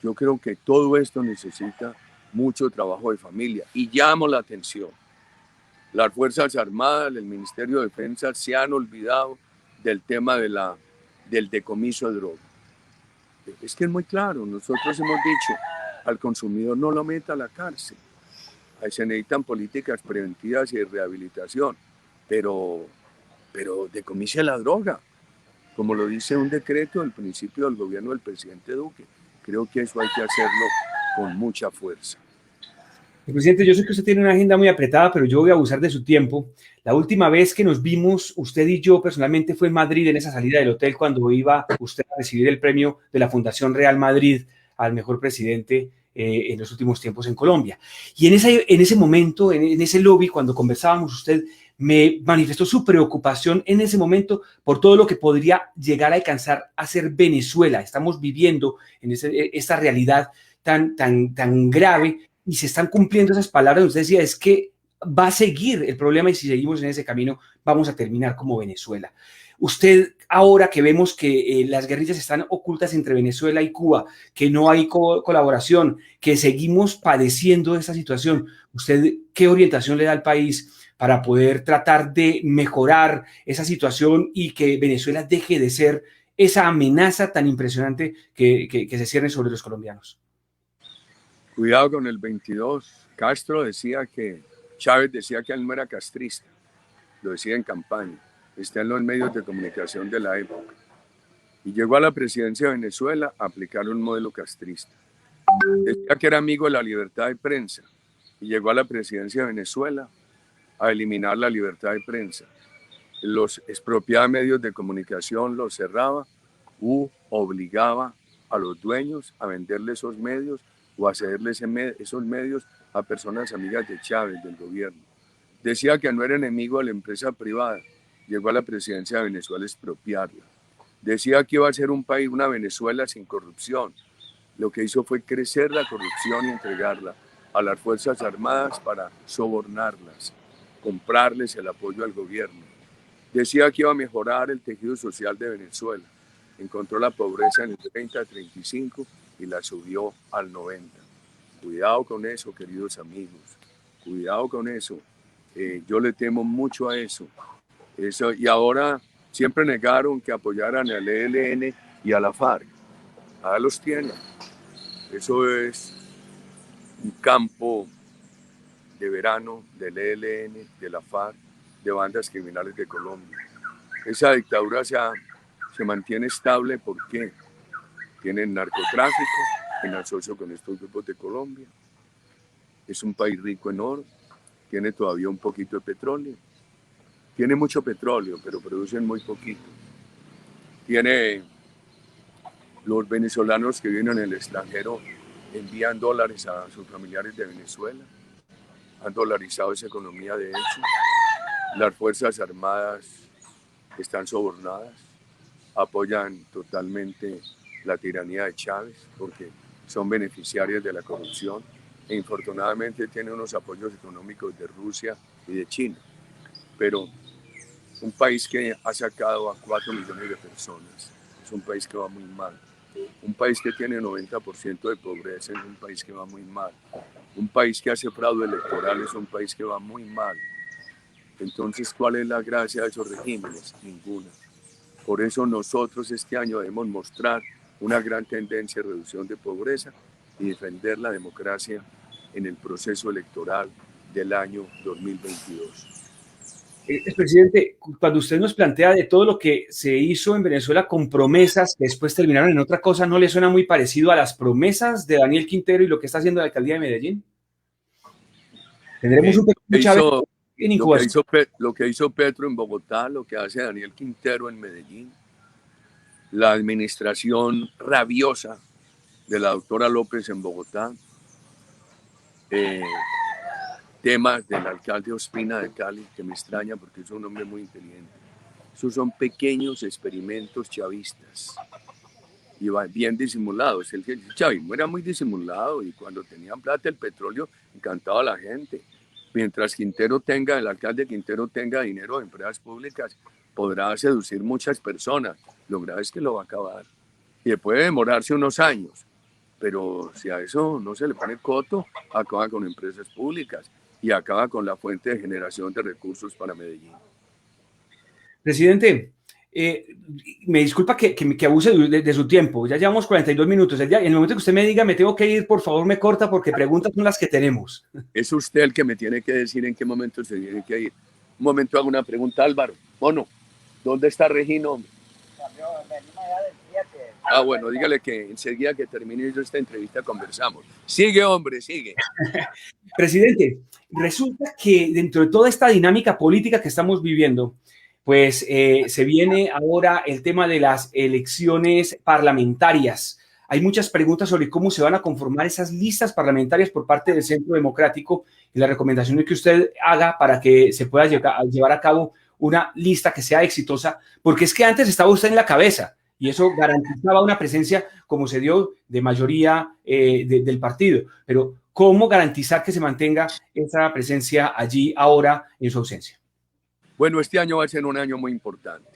Yo creo que todo esto necesita mucho trabajo de familia. Y llamo la atención. Las Fuerzas Armadas, el Ministerio de Defensa se han olvidado del tema del decomiso de droga. Es que es muy claro, nosotros hemos dicho, al consumidor no lo meta a la cárcel. Ahí se necesitan políticas preventivas y de rehabilitación, pero decomise la droga, como lo dice un decreto del principio del gobierno del presidente Duque. Creo que eso hay que hacerlo con mucha fuerza. Presidente, yo sé que usted tiene una agenda muy apretada, pero yo voy a abusar de su tiempo. La última vez que nos vimos, usted y yo personalmente, fue en Madrid, en esa salida del hotel, cuando iba usted a recibir el premio de la Fundación Real Madrid al mejor presidente en los últimos tiempos en Colombia. Y en ese momento, en ese lobby, cuando conversábamos, usted me manifestó su preocupación en ese momento por todo lo que podría llegar a alcanzar a ser Venezuela. Estamos viviendo en esta realidad tan grave, y se están cumpliendo esas palabras. Usted decía, es que va a seguir el problema y si seguimos en ese camino vamos a terminar como Venezuela. Usted, ahora que vemos que las guerrillas están ocultas entre Venezuela y Cuba, que no hay colaboración, que seguimos padeciendo esta situación, ¿usted qué orientación le da al país para poder tratar de mejorar esa situación y que Venezuela deje de ser esa amenaza tan impresionante que se cierne sobre los colombianos? Cuidado con el 22. Castro decía que, Chávez decía que él no era castrista, lo decía en campaña, está en los medios de comunicación de la época. Y llegó a la presidencia de Venezuela a aplicar un modelo castrista. Decía que era amigo de la libertad de prensa y llegó a la presidencia de Venezuela a eliminar la libertad de prensa. Los expropiaba medios de comunicación, los cerraba u obligaba a los dueños a venderle esos medios o a cederle esos medios a personas amigas de Chávez, del gobierno. Decía que no era enemigo de la empresa privada, llegó a la presidencia de Venezuela a expropiarla. Decía que iba a ser un país, una Venezuela sin corrupción. Lo que hizo fue crecer la corrupción y entregarla a las Fuerzas Armadas para sobornarlas, comprarles el apoyo al gobierno. Decía que iba a mejorar el tejido social de Venezuela. Encontró la pobreza en el 30-35 y la subió al 90. Cuidado con eso, queridos amigos. Cuidado con eso. Yo le temo mucho a eso. Y ahora siempre negaron que apoyaran al ELN y a la FARC. Ahora los tienen. Eso es un campo de verano del ELN, de la FARC, de bandas criminales de Colombia. Esa dictadura se mantiene estable porque tienen narcotráfico en asocio con estos grupos de Colombia. Es un país rico en oro, tiene todavía un poquito de petróleo. Tiene mucho petróleo, pero producen muy poquito. Tiene los venezolanos que viven en el extranjero, envían dólares a sus familiares de Venezuela. Han dolarizado esa economía de hecho. Las Fuerzas Armadas están sobornadas, apoyan totalmente la tiranía de Chávez porque son beneficiarias de la corrupción e infortunadamente tienen unos apoyos económicos de Rusia y de China. Pero un país que ha sacado a 4 millones de personas es un país que va muy mal. Un país que tiene 90% de pobreza es un país que va muy mal. Un país que hace fraude electoral es un país que va muy mal. Entonces, ¿cuál es la gracia de esos regímenes? Ninguna. Por eso nosotros este año debemos mostrar una gran tendencia de reducción de pobreza y defender la democracia en el proceso electoral del año 2022. Presidente, cuando usted nos plantea de todo lo que se hizo en Venezuela con promesas que después terminaron en otra cosa, ¿no le suena muy parecido a las promesas de Daniel Quintero y lo que está haciendo la alcaldía de Medellín? Tendremos un pequeño Chávez en incubación. Lo que hizo Petro en Bogotá, lo que hace Daniel Quintero en Medellín, la administración rabiosa de la doctora López en Bogotá, temas del alcalde Ospina de Cali, que me extraña porque es un hombre muy inteligente. Esos son pequeños experimentos chavistas y bien disimulados. El chavismo era muy disimulado y cuando tenían plata el petróleo encantaba a la gente. Mientras el alcalde Quintero tenga dinero de empresas públicas, podrá seducir muchas personas. Lo grave es que lo va a acabar. Y puede demorarse unos años, pero si a eso no se le pone coto, acaba con empresas públicas y acaba con la fuente de generación de recursos para Medellín. Presidente, me disculpa que abuse de su tiempo. Ya llevamos 42 minutos. En el momento que usted me diga me tengo que ir, por favor me corta porque preguntas son las que tenemos. Es usted el que me tiene que decir en qué momento se tiene que ir. Un momento hago una pregunta, Álvaro. Mono, ¿dónde está Regino? Bueno, dígale que enseguida que termine yo esta entrevista conversamos. Sigue, hombre, sigue. Presidente, resulta que dentro de toda esta dinámica política que estamos viviendo, pues se viene ahora el tema de las elecciones parlamentarias. Hay muchas preguntas sobre cómo se van a conformar esas listas parlamentarias por parte del Centro Democrático y la recomendación es que usted haga para que se pueda llevar a cabo una lista que sea exitosa, porque es que antes estaba usted en la cabeza y eso garantizaba una presencia como se dio de mayoría del partido. Pero ¿cómo garantizar que se mantenga esa presencia allí ahora en su ausencia? Bueno, este año va a ser un año muy importante.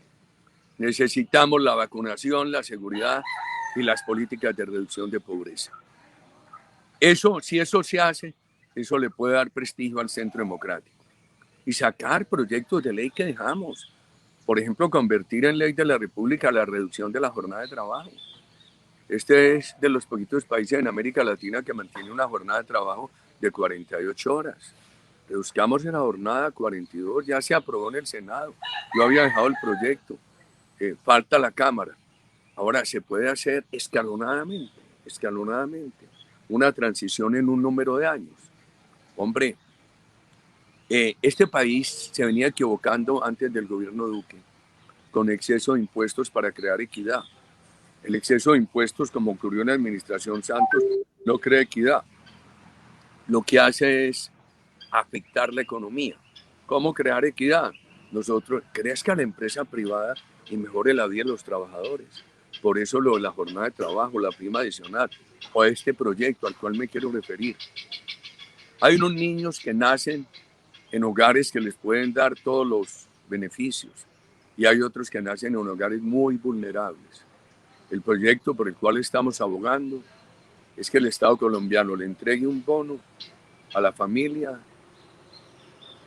Necesitamos la vacunación, la seguridad y las políticas de reducción de pobreza. Si eso se hace, eso le puede dar prestigio al Centro Democrático. y sacar proyectos de ley que dejamos. Por ejemplo, convertir en ley de la República la reducción de la jornada de trabajo. Este es de los poquitos países en América Latina que mantiene una jornada de trabajo de 48 horas. Reduzcamos la jornada a 42, ya se aprobó en el Senado. Yo había dejado el proyecto, falta la Cámara. Ahora se puede hacer escalonadamente, una transición en un número de años. Hombre, este país se venía equivocando antes del gobierno Duque con exceso de impuestos para crear equidad. El exceso de impuestos, como ocurrió en la administración Santos, no crea equidad. Lo que hace es afectar la economía. ¿Cómo crear equidad? Nosotros, crezca la empresa privada y mejore la vida de los trabajadores. Por eso lo de la jornada de trabajo, la prima adicional, o este proyecto al cual me quiero referir. Hay unos niños que nacen en hogares que les pueden dar todos los beneficios y hay otros que nacen en hogares muy vulnerables. El proyecto por el cual estamos abogando es que el Estado colombiano le entregue un bono a la familia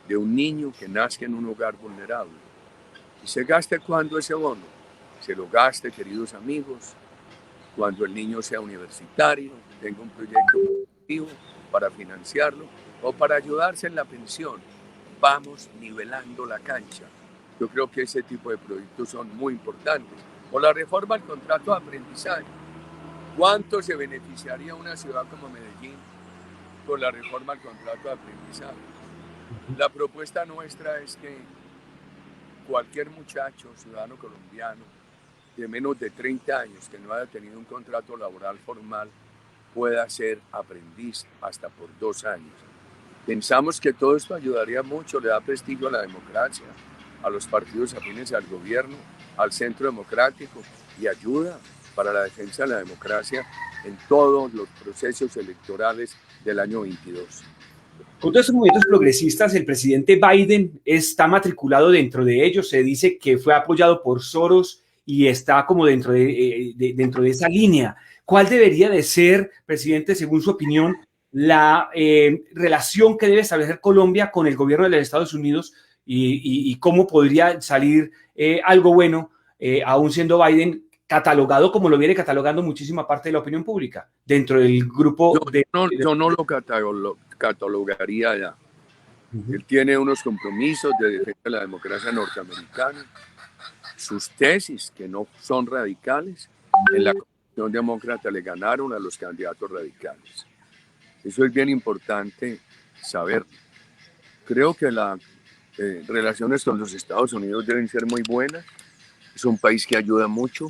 de un niño que nazca en un hogar vulnerable. ¿Y se gaste cuándo ese bono? Se lo gaste, queridos amigos, cuando el niño sea universitario, tenga un proyecto productivo para financiarlo o para ayudarse en la pensión. Vamos nivelando la cancha. Yo creo que ese tipo de proyectos son muy importantes. O la reforma al contrato de aprendizaje. ¿Cuánto se beneficiaría una ciudad como Medellín con la reforma al contrato de aprendizaje? La propuesta nuestra es que cualquier muchacho, ciudadano colombiano, de menos de 30 años que no haya tenido un contrato laboral formal, pueda ser aprendiz hasta por 2 años. Pensamos que todo esto ayudaría mucho, le da prestigio a la democracia, a los partidos afines al gobierno, al centro democrático y ayuda para la defensa de la democracia en todos los procesos electorales del año 22. Con todos estos movimientos progresistas, el presidente Biden está matriculado dentro de ellos. Se dice que fue apoyado por Soros y está como dentro de esa línea. ¿Cuál debería de ser, presidente, según su opinión, la relación que debe establecer Colombia con el gobierno de los Estados Unidos y cómo podría salir algo bueno, aún siendo Biden catalogado como lo viene catalogando muchísima parte de la opinión pública dentro del grupo yo no lo catalogaría ya. Él tiene unos compromisos de defensa de la democracia norteamericana, sus tesis, que no son radicales, en la Convención Demócrata le ganaron a los candidatos radicales. Eso es bien importante saber. Creo que las relaciones con los Estados Unidos deben ser muy buenas. Es un país que ayuda mucho.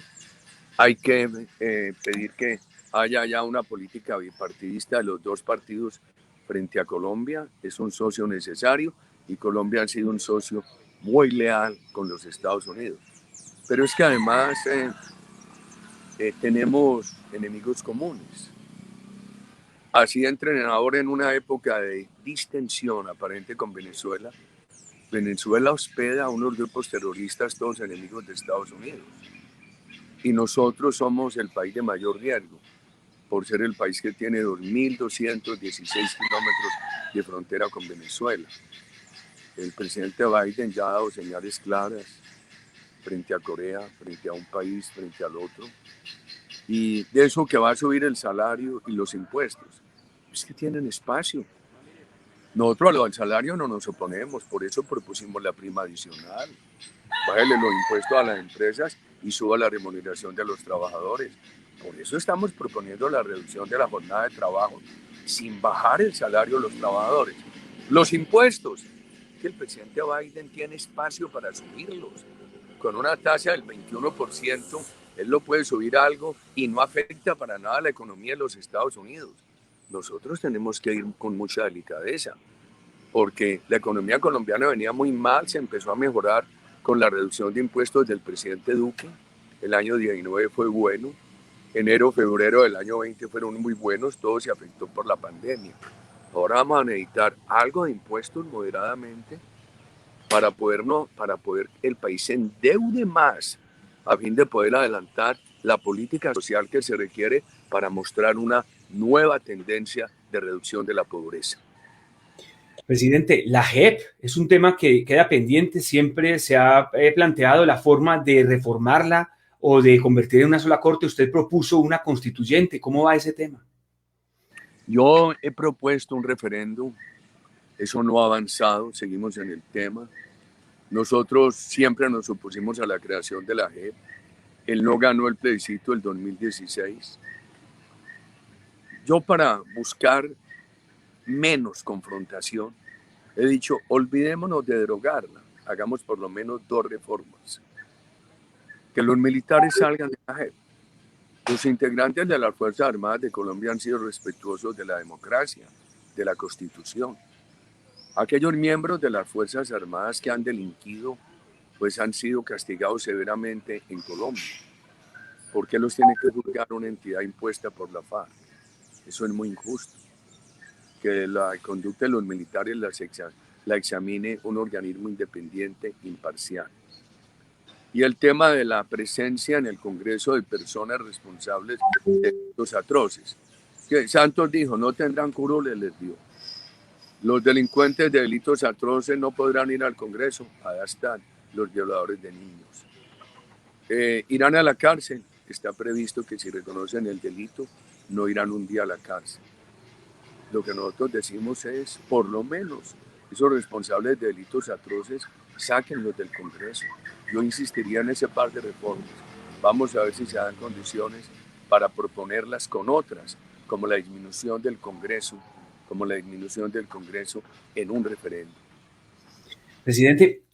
Hay que pedir que haya ya una política bipartidista de los dos partidos frente a Colombia. Es un socio necesario y Colombia ha sido un socio muy leal con los Estados Unidos. Pero es que además tenemos enemigos comunes. Así entren ahora en una época de distensión aparente con Venezuela. Venezuela hospeda a unos grupos terroristas, todos enemigos de Estados Unidos. Y nosotros somos el país de mayor riesgo, por ser el país que tiene 2.216 kilómetros de frontera con Venezuela. El presidente Biden ya ha dado señales claras frente a Corea, frente a un país, frente al otro. Y de eso que va a subir el salario y los impuestos. Es que tienen espacio. Nosotros a lo del salario no nos oponemos, por eso propusimos la prima adicional. Bájale los impuestos a las empresas y suba la remuneración de los trabajadores. Por eso estamos proponiendo la reducción de la jornada de trabajo, sin bajar el salario de los trabajadores. Los impuestos, que el presidente Biden tiene espacio para subirlos. Con una tasa del 21%, él lo puede subir algo y no afecta para nada la economía de los Estados Unidos. Nosotros tenemos que ir con mucha delicadeza, porque la economía colombiana venía muy mal, se empezó a mejorar con la reducción de impuestos del presidente Duque. El año 19 fue bueno, enero, febrero del año 20 fueron muy buenos, todo se afectó por la pandemia. Ahora vamos a necesitar algo de impuestos moderadamente para poder el país se endeude más a fin de poder adelantar la política social que se requiere para mostrar una nueva tendencia de reducción de la pobreza. Presidente, la JEP es un tema que queda pendiente. Siempre se ha planteado la forma de reformarla o de convertir en una sola corte. Usted propuso una constituyente. ¿Cómo va ese tema? Yo he propuesto un referéndum, eso no ha avanzado, seguimos en el tema. Nosotros siempre nos opusimos a la creación de la JEP. Él no ganó el plebiscito del 2016. Yo, para buscar menos confrontación, he dicho, olvidémonos de derogarla, hagamos por lo menos 2 reformas. Que los militares salgan de la JEP. Los integrantes de las Fuerzas Armadas de Colombia han sido respetuosos de la democracia, de la Constitución. Aquellos miembros de las Fuerzas Armadas que han delinquido, pues han sido castigados severamente en Colombia. ¿Por qué los tiene que juzgar una entidad impuesta por la FARC? Eso es muy injusto. Que la conducta de los militares la examine un organismo independiente, imparcial. Y el tema de la presencia en el Congreso de personas responsables de delitos atroces. Que Santos dijo, no tendrán curules, les dio. Los delincuentes de delitos atroces no podrán ir al Congreso, allá están los violadores de niños. Irán a la cárcel, está previsto que si reconocen el delito, no irán un día a la cárcel. Lo que nosotros decimos es, por lo menos, esos responsables de delitos atroces, sáquenlos del Congreso. Yo insistiría en ese par de reformas. Vamos a ver si se dan condiciones para proponerlas con otras, como la disminución del Congreso, en un referéndum. Presidente,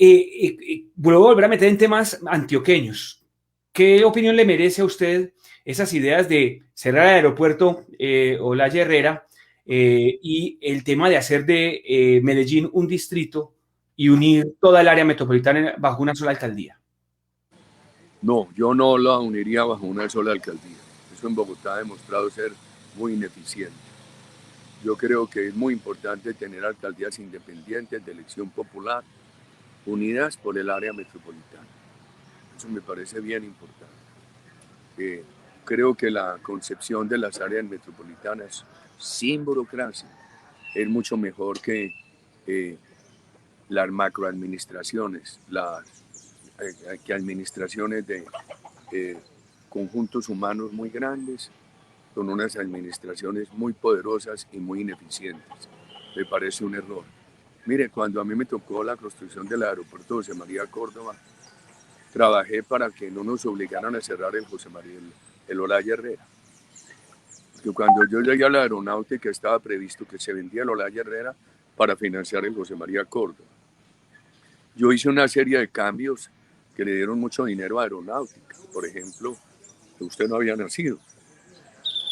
vuelvo a volver a meter en temas antioqueños. ¿Qué opinión le merece a usted esas ideas de cerrar el aeropuerto Olaya Herrera y el tema de hacer de Medellín un distrito y unir toda el área metropolitana bajo una sola alcaldía? No, yo no la uniría bajo una sola alcaldía. Eso en Bogotá ha demostrado ser muy ineficiente. Yo creo que es muy importante tener alcaldías independientes de elección popular, unidas por el área metropolitana. Eso me parece bien importante. Creo que la concepción de las áreas metropolitanas sin burocracia es mucho mejor que las macroadministraciones, que administraciones de conjuntos humanos muy grandes, con unas administraciones muy poderosas y muy ineficientes. Me parece un error. Mire, cuando a mí me tocó la construcción del aeropuerto José María Córdoba, trabajé para que no nos obligaran a cerrar el Olaya Herrera. Porque cuando yo llegué a la aeronáutica estaba previsto que se vendía el Olaya Herrera para financiar el José María Córdoba. Yo hice una serie de cambios que le dieron mucho dinero a aeronáutica. Por ejemplo, que usted no había nacido.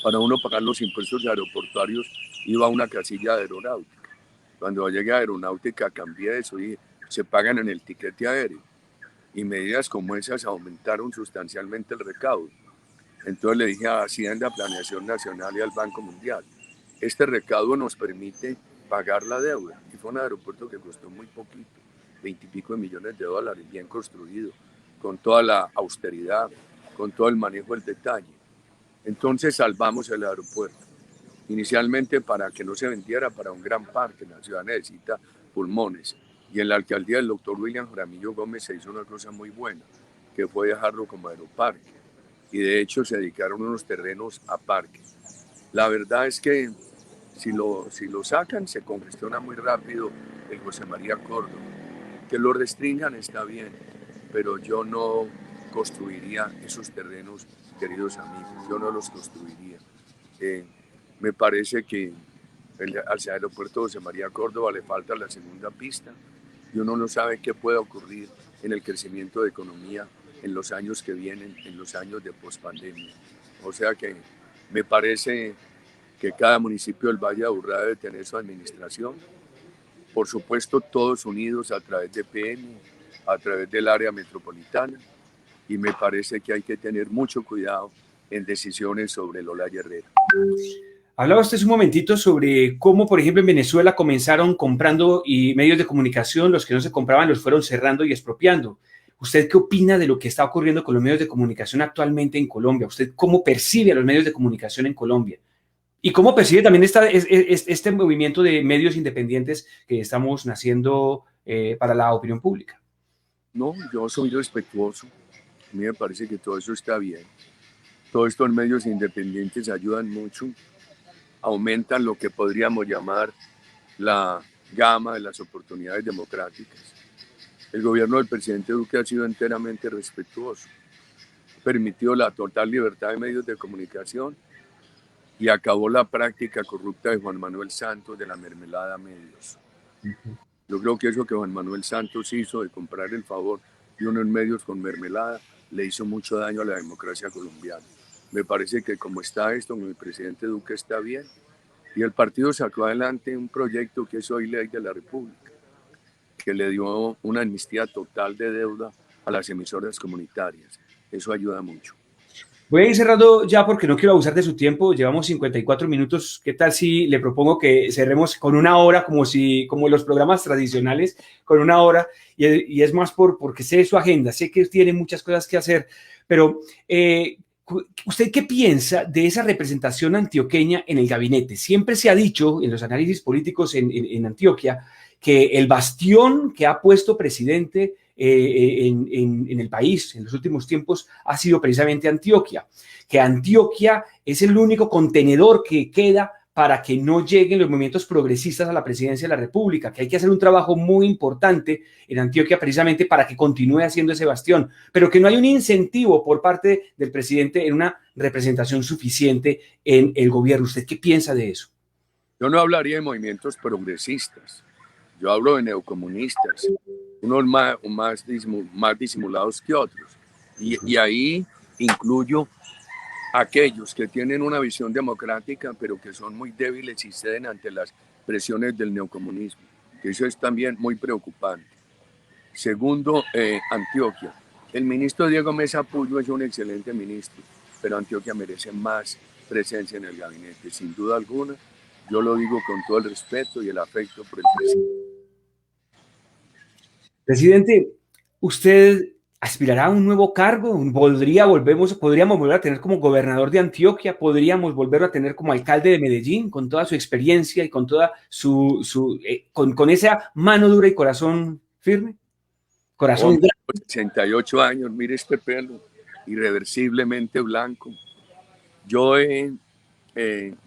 Para uno pagar los impuestos aeroportuarios iba a una casilla de aeronáutica. Cuando llegué a aeronáutica cambié eso y se pagan en el tiquete aéreo. Y medidas como esas aumentaron sustancialmente el recaudo. Entonces le dije a Hacienda, Planeación Nacional y al Banco Mundial, este recaudo nos permite pagar la deuda. Y fue un aeropuerto que costó muy poquito, 20 y pico de millones de dólares, bien construido, con toda la austeridad, con todo el manejo del detalle. Entonces salvamos el aeropuerto. Inicialmente para que no se vendiera para un gran parque, la ciudad necesita pulmones. Y en la alcaldía del doctor William Jaramillo Gómez se hizo una cosa muy buena, que fue dejarlo como aeroparque. Y de hecho se dedicaron unos terrenos a parque. La verdad es que si lo sacan se congestiona muy rápido el José María Córdoba. Que lo restringan está bien, pero yo no construiría esos terrenos, queridos amigos, yo no los construiría. Me parece que al aeropuerto José María Córdoba le falta la segunda pista y uno no sabe qué puede ocurrir en el crecimiento de economía en los años que vienen, en los años de pospandemia. O sea que me parece que cada municipio del Valle de Aburrá debe tener su administración, por supuesto todos unidos a través de PM, a través del área metropolitana, y me parece que hay que tener mucho cuidado en decisiones sobre el Olaya Herrera. Hablaba usted un momentito sobre cómo, por ejemplo, en Venezuela comenzaron comprando y medios de comunicación, los que no se compraban los fueron cerrando y expropiando. ¿Usted qué opina de lo que está ocurriendo con los medios de comunicación actualmente en Colombia? ¿Usted cómo percibe a los medios de comunicación en Colombia? ¿Y cómo percibe también este movimiento de medios independientes que estamos naciendo para la opinión pública? No, yo soy respetuoso. A mí me parece que todo eso está bien. Todos estos medios independientes ayudan mucho, aumentan lo que podríamos llamar la gama de las oportunidades democráticas. El gobierno del presidente Duque ha sido enteramente respetuoso, ha permitido la total libertad de medios de comunicación y acabó la práctica corrupta de Juan Manuel Santos de la mermelada a medios. Yo creo que eso que Juan Manuel Santos hizo de comprar el favor de unos medios con mermelada le hizo mucho daño a la democracia colombiana. Me parece que como está esto, con el presidente Duque está bien, y el partido sacó adelante un proyecto que es hoy ley de la República, que le dio una amnistía total de deuda a las emisoras comunitarias. Eso ayuda mucho. Voy a ir cerrando ya porque no quiero abusar de su tiempo. Llevamos 54 minutos. ¿Qué tal si le propongo que cerremos con una hora, como los programas tradicionales, con una hora? Y es más porque sé su agenda, sé que tiene muchas cosas que hacer, pero ¿usted qué piensa de esa representación antioqueña en el gabinete? Siempre se ha dicho en los análisis políticos en Antioquia que el bastión que ha puesto presidente en el país en los últimos tiempos ha sido precisamente Antioquia, que Antioquia es el único contenedor que queda para que no lleguen los movimientos progresistas a la presidencia de la República, que hay que hacer un trabajo muy importante en Antioquia precisamente para que continúe haciendo ese bastión, pero que no hay un incentivo por parte del presidente en una representación suficiente en el gobierno. ¿Usted qué piensa de eso? Yo no hablaría de movimientos progresistas, yo hablo de neocomunistas, unos más disimulados que otros. Y ahí incluyo aquellos que tienen una visión democrática, pero que son muy débiles y ceden ante las presiones del neocomunismo, que eso es también muy preocupante. Segundo, Antioquia. El ministro Diego Mesa Puyo es un excelente ministro, pero Antioquia merece más presencia en el gabinete, sin duda alguna. Yo lo digo con todo el respeto y el afecto por el presidente. Presidente, ¿usted aspirará a un nuevo cargo? ¿Podríamos volver a tener como gobernador de Antioquia? ¿Podríamos volver a tener como alcalde de Medellín con toda su experiencia y con toda con esa mano dura y corazón firme? Corazón Hombre, grande. 68 años, mire este pelo, irreversiblemente blanco. Yo,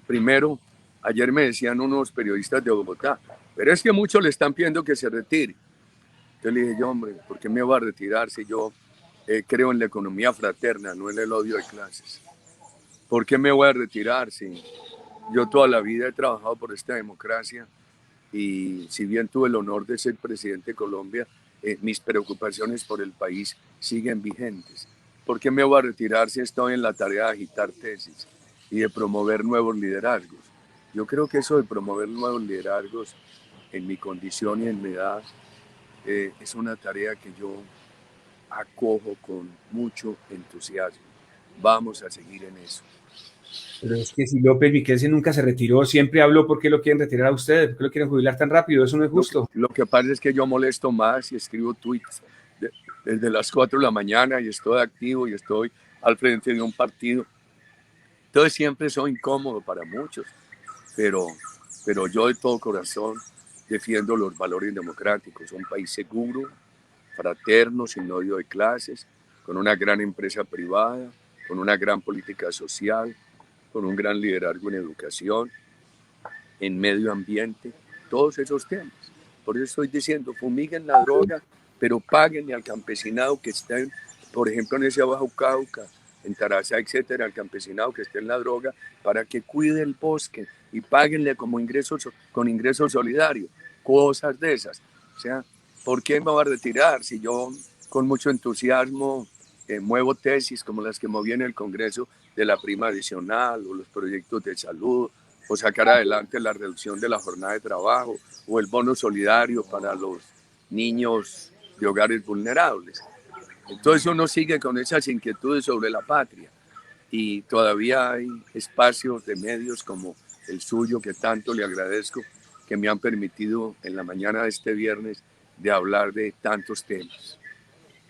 primero, ayer me decían unos periodistas de Bogotá, pero es que muchos le están pidiendo que se retire. Yo le dije, yo, hombre, ¿por qué me voy a retirar si yo creo en la economía fraterna, no en el odio de clases? ¿Por qué me voy a retirar si yo toda la vida he trabajado por esta democracia y si bien tuve el honor de ser presidente de Colombia, mis preocupaciones por el país siguen vigentes? ¿Por qué me voy a retirar si estoy en la tarea de agitar tesis y de promover nuevos liderazgos? Yo creo que eso de promover nuevos liderazgos en mi condición y en mi edad es una tarea que yo acojo con mucho entusiasmo. Vamos a seguir en eso. Pero es que si López Miquelsen nunca se retiró, siempre habló por qué lo quieren retirar a ustedes, por qué lo quieren jubilar tan rápido, eso no es justo. Lo que pasa es que yo molesto más y escribo tweets desde las 4 de la mañana y estoy activo y estoy al frente de un partido. Entonces siempre soy incómodo para muchos, pero yo de todo corazón defiendo los valores democráticos, un país seguro, fraterno, sin odio de clases, con una gran empresa privada, con una gran política social, con un gran liderazgo en educación, en medio ambiente, todos esos temas. Por eso estoy diciendo, fumiguen la droga, pero páguenle al campesinado que está, por ejemplo, en ese Bajo Cauca, en Tarazá, etcétera, al campesinado que esté en la droga, para que cuide el bosque y páguenle como ingresos, con ingresos solidarios, cosas de esas. O sea, ¿por qué me voy a retirar si yo con mucho entusiasmo muevo tesis como las que moví en el Congreso de la prima adicional o los proyectos de salud o sacar adelante la reducción de la jornada de trabajo o el bono solidario para los niños de hogares vulnerables? Entonces uno sigue con esas inquietudes sobre la patria y todavía hay espacios de medios como el suyo que tanto le agradezco, que me han permitido en la mañana de este viernes de hablar de tantos temas.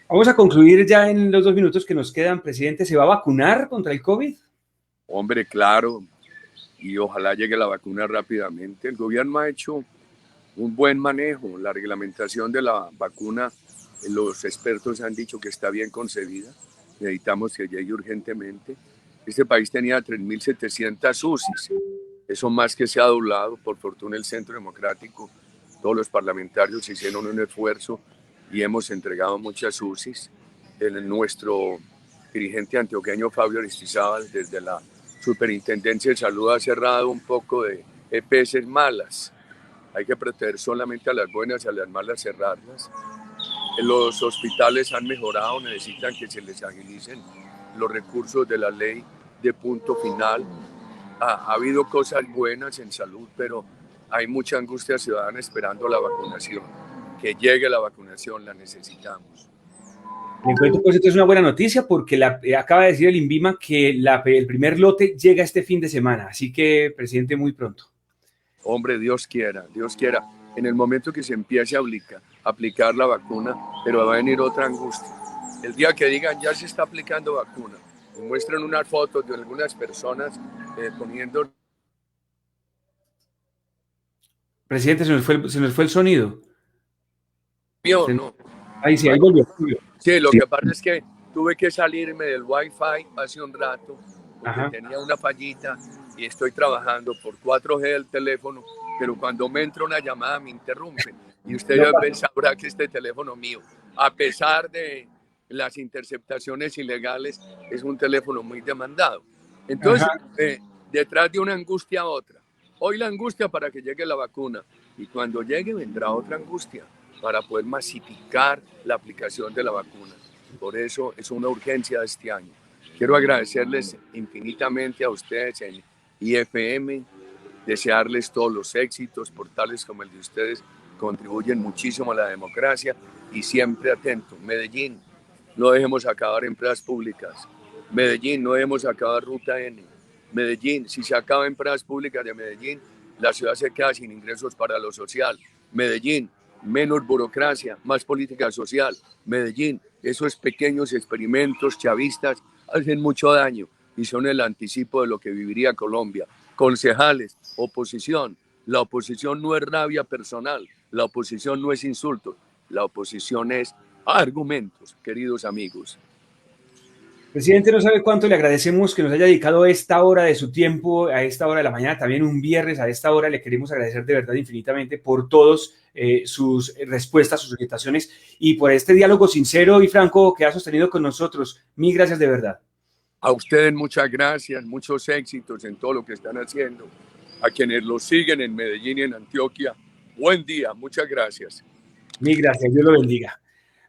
Vamos a concluir ya en los 2 minutos que nos quedan, presidente. ¿Se va a vacunar contra el COVID? Hombre, claro, y ojalá llegue la vacuna rápidamente. El gobierno ha hecho un buen manejo. La reglamentación de la vacuna, los expertos han dicho que está bien concebida. Necesitamos que llegue urgentemente. Este país tenía 3.700 UCIs. Eso más que se ha doblado. Por fortuna el Centro Democrático, todos los parlamentarios hicieron un esfuerzo y hemos entregado muchas UCIs. Nuestro dirigente antioqueño Fabio Aristizábal, desde la Superintendencia de Salud, ha cerrado un poco de EPS malas. Hay que proteger solamente a las buenas, a las malas cerrarlas. Los hospitales han mejorado, necesitan que se les agilicen los recursos de la ley de punto final. Ha habido cosas buenas en salud, pero hay mucha angustia ciudadana esperando la vacunación. Que llegue la vacunación, la necesitamos. Le cuento, pues esto es una buena noticia porque acaba de decir el INVIMA que el primer lote llega este fin de semana, así que, presidente, muy pronto. Hombre, Dios quiera, en el momento que se empiece a aplicar la vacuna, pero va a venir otra angustia. El día que digan ya se está aplicando vacuna, y muestran unas fotos de algunas personas poniendo... Presidente, se nos fue el sonido. No. Ahí sí, ahí volvió. Sí, lo que pasa es que tuve que salirme del Wi-Fi hace un rato, porque tenía una fallita y estoy trabajando por 4G el teléfono, pero cuando me entra una llamada me interrumpen. Y usted ya sabrá que este teléfono mío, a pesar de las interceptaciones ilegales, es un teléfono muy demandado. Entonces, detrás de una angustia a otra. Hoy la angustia para que llegue la vacuna y cuando llegue vendrá otra angustia para poder masificar la aplicación de la vacuna. Por eso es una urgencia de este año. Quiero agradecerles infinitamente a ustedes en IFM, desearles todos los éxitos, portales como el de ustedes contribuyen muchísimo a la democracia y siempre atento. Medellín, no dejemos acabar empresas públicas. Medellín, no dejemos acabar Ruta N. Medellín, si se acaba empresas públicas de Medellín, la ciudad se queda sin ingresos para lo social. Medellín, menos burocracia, más política social. Medellín, esos pequeños experimentos chavistas hacen mucho daño y son el anticipo de lo que viviría Colombia. Concejales, oposición. La oposición no es rabia personal, la oposición no es insulto, la oposición es argumentos, queridos amigos. Presidente, no sabe cuánto le agradecemos que nos haya dedicado esta hora de su tiempo, a esta hora de la mañana, también un viernes a esta hora. Le queremos agradecer de verdad infinitamente por todas sus respuestas, sus orientaciones y por este diálogo sincero y franco que ha sostenido con nosotros. Mil gracias de verdad. A ustedes muchas gracias, muchos éxitos en todo lo que están haciendo. A quienes los siguen en Medellín y en Antioquia, buen día, muchas gracias. Mil gracias, Dios lo bendiga.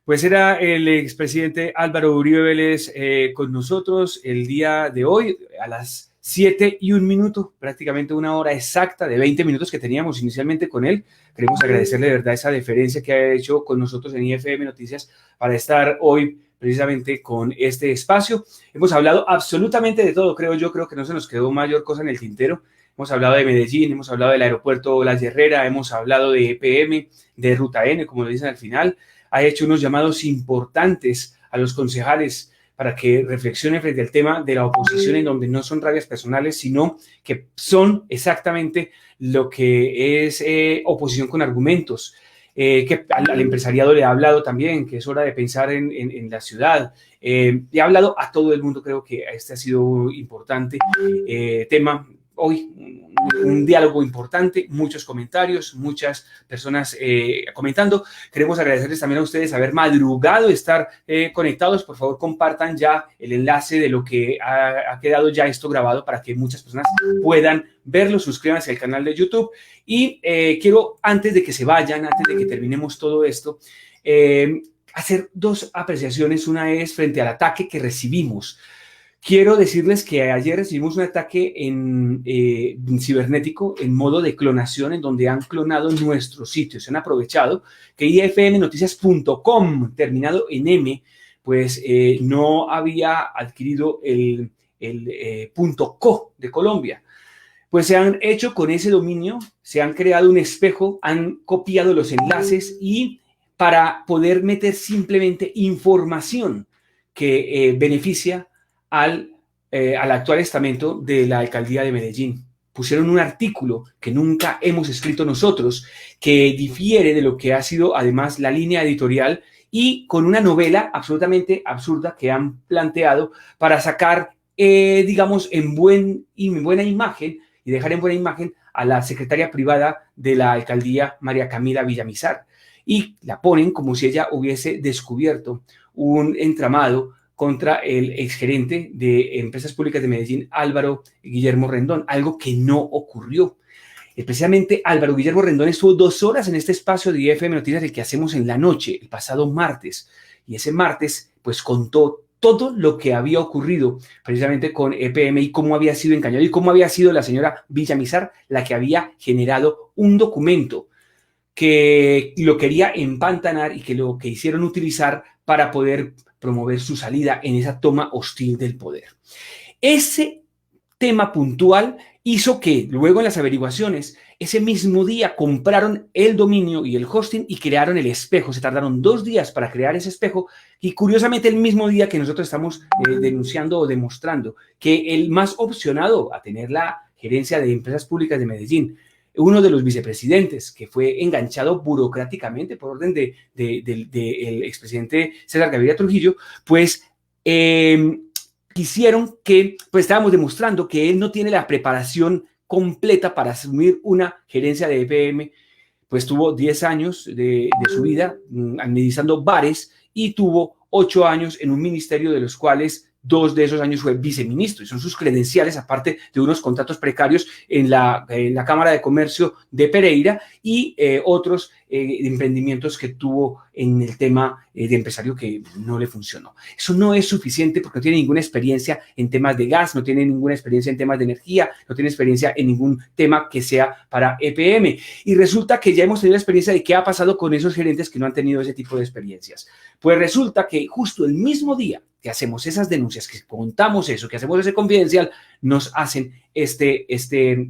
Pues era el expresidente Álvaro Uribe Vélez con nosotros el día de hoy a las 7:01, prácticamente una hora exacta de 20 minutos que teníamos inicialmente con él. Queremos agradecerle de verdad esa deferencia que ha hecho con nosotros en IFM Noticias para estar hoy precisamente con este espacio. Hemos hablado absolutamente de todo, creo que no se nos quedó mayor cosa en el tintero. Hemos hablado de Medellín, hemos hablado del aeropuerto La Herrera, hemos hablado de EPM, de Ruta N, como lo dicen al final. Ha hecho unos llamados importantes a los concejales para que reflexionen frente al tema de la oposición, en donde no son rabias personales, sino que son exactamente lo que es oposición con argumentos. Que al empresariado le ha hablado también, que es hora de pensar en la ciudad. Le ha hablado a todo el mundo, creo que este ha sido un importante tema. Hoy un diálogo importante, muchos comentarios, muchas personas comentando. Queremos agradecerles también a ustedes haber madrugado, estar conectados. Por favor, compartan ya el enlace de lo que ha quedado ya esto grabado para que muchas personas puedan verlo. Suscríbanse al canal de YouTube. Y quiero, antes de que se vayan, antes de que terminemos todo esto, hacer dos apreciaciones. Una es frente al ataque que recibimos. Quiero decirles que ayer recibimos un ataque en cibernético en modo de clonación, en donde han clonado nuestros sitios. Se han aprovechado que ifmnoticias.com, terminado en M, pues no había adquirido el .co de Colombia. Pues se han hecho con ese dominio, se han creado un espejo, han copiado los enlaces y para poder meter simplemente información que beneficia al actual estamento de la alcaldía de Medellín. pusieron un artículo que nunca hemos escrito nosotros, que difiere de lo que ha sido además la línea editorial, y con una novela absolutamente absurda que han planteado para sacar, digamos, en buena imagen y dejar en buena imagen a la secretaria privada de la alcaldía, María Camila Villamizar, y la ponen como si ella hubiese descubierto un entramado contra el exgerente de Empresas Públicas de Medellín, Álvaro Guillermo Rendón, algo que no ocurrió. Especialmente Álvaro Guillermo Rendón estuvo 2 horas en este espacio de IFM Noticias, el que hacemos en la noche, el pasado martes, y ese martes pues contó todo lo que había ocurrido precisamente con EPM y cómo había sido engañado y cómo había sido la señora Villamizar la que había generado un documento que lo quería empantanar y que lo que hicieron utilizar para poder promover su salida en esa toma hostil del poder. Ese tema puntual hizo que luego en las averiguaciones, ese mismo día compraron el dominio y el hosting y crearon el espejo. Se tardaron 2 días para crear ese espejo y curiosamente el mismo día que nosotros estamos denunciando o demostrando que el más opcionado a tener la gerencia de Empresas Públicas de Medellín, uno de los vicepresidentes que fue enganchado burocráticamente por orden del expresidente César Gaviria Trujillo, pues quisieron que, pues estábamos demostrando que él no tiene la preparación completa para asumir una gerencia de EPM, pues tuvo 10 años de su vida administrando bares y tuvo 8 años en un ministerio, de los cuales 2 de esos años fue viceministro, y son sus credenciales, aparte de unos contratos precarios en la Cámara de Comercio de Pereira y otros emprendimientos que tuvo en el tema de empresario que no le funcionó. Eso no es suficiente porque no tiene ninguna experiencia en temas de gas, no tiene ninguna experiencia en temas de energía, no tiene experiencia en ningún tema que sea para EPM. Y resulta que ya hemos tenido la experiencia de qué ha pasado con esos gerentes que no han tenido ese tipo de experiencias. Pues resulta que justo el mismo día que hacemos esas denuncias, que contamos eso, que hacemos ese confidencial, nos hacen este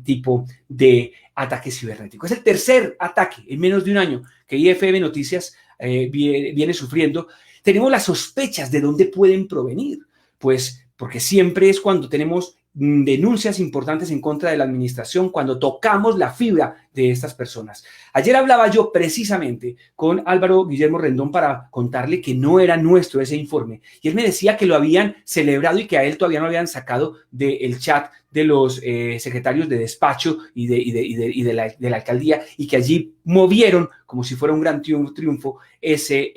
tipo de ataque cibernético. Es el tercer ataque en menos de un año que IFM Noticias viene sufriendo. Tenemos las sospechas de dónde pueden provenir, pues porque siempre es cuando tenemos denuncias importantes en contra de la administración, cuando tocamos la fibra de estas personas. Ayer hablaba yo precisamente con Álvaro Guillermo Rendón para contarle que no era nuestro ese informe, y él me decía que lo habían celebrado y que a él todavía no habían sacado del chat de los secretarios de despacho y de la alcaldía, y que allí movieron como si fuera un gran triunfo ese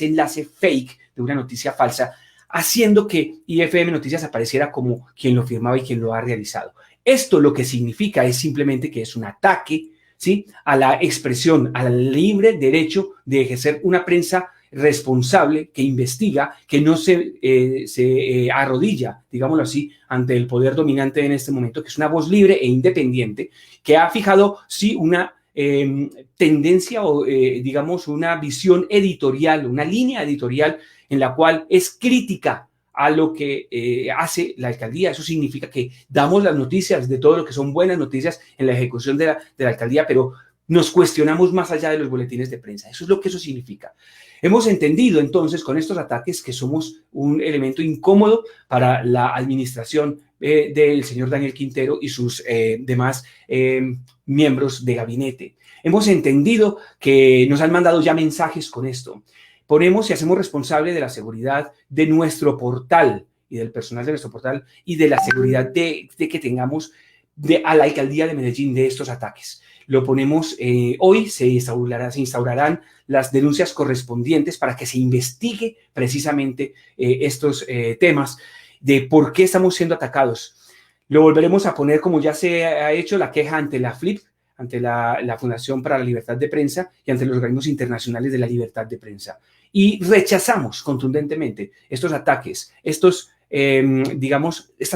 enlace fake de una noticia falsa, haciendo que IFM Noticias apareciera como quien lo firmaba y quien lo ha realizado. Esto lo que significa es simplemente que es un ataque, ¿sí?, a la expresión, al libre derecho de ejercer una prensa responsable, que investiga, que no se arrodilla, digámoslo así, ante el poder dominante en este momento, que es una voz libre e independiente, que ha fijado, sí, una tendencia o, digamos, una visión editorial, una línea editorial en la cual es crítica a lo que hace la alcaldía. Eso significa que damos las noticias de todo lo que son buenas noticias en la ejecución de la alcaldía, pero nos cuestionamos más allá de los boletines de prensa. Eso es lo que eso significa. Hemos entendido entonces con estos ataques que somos un elemento incómodo para la administración del señor Daniel Quintero y sus demás miembros de gabinete. Hemos entendido que nos han mandado ya mensajes con esto. Ponemos y hacemos responsable de la seguridad de nuestro portal y del personal de nuestro portal y de la seguridad de que tengamos a la alcaldía de Medellín de estos ataques. Lo ponemos hoy, se instaurarán las denuncias correspondientes para que se investigue precisamente estos temas de por qué estamos siendo atacados. Lo volveremos a poner, como ya se ha hecho, la queja ante la FLIP, ante la Fundación para la Libertad de Prensa y ante los organismos internacionales de la libertad de prensa. Y rechazamos contundentemente estos ataques, estas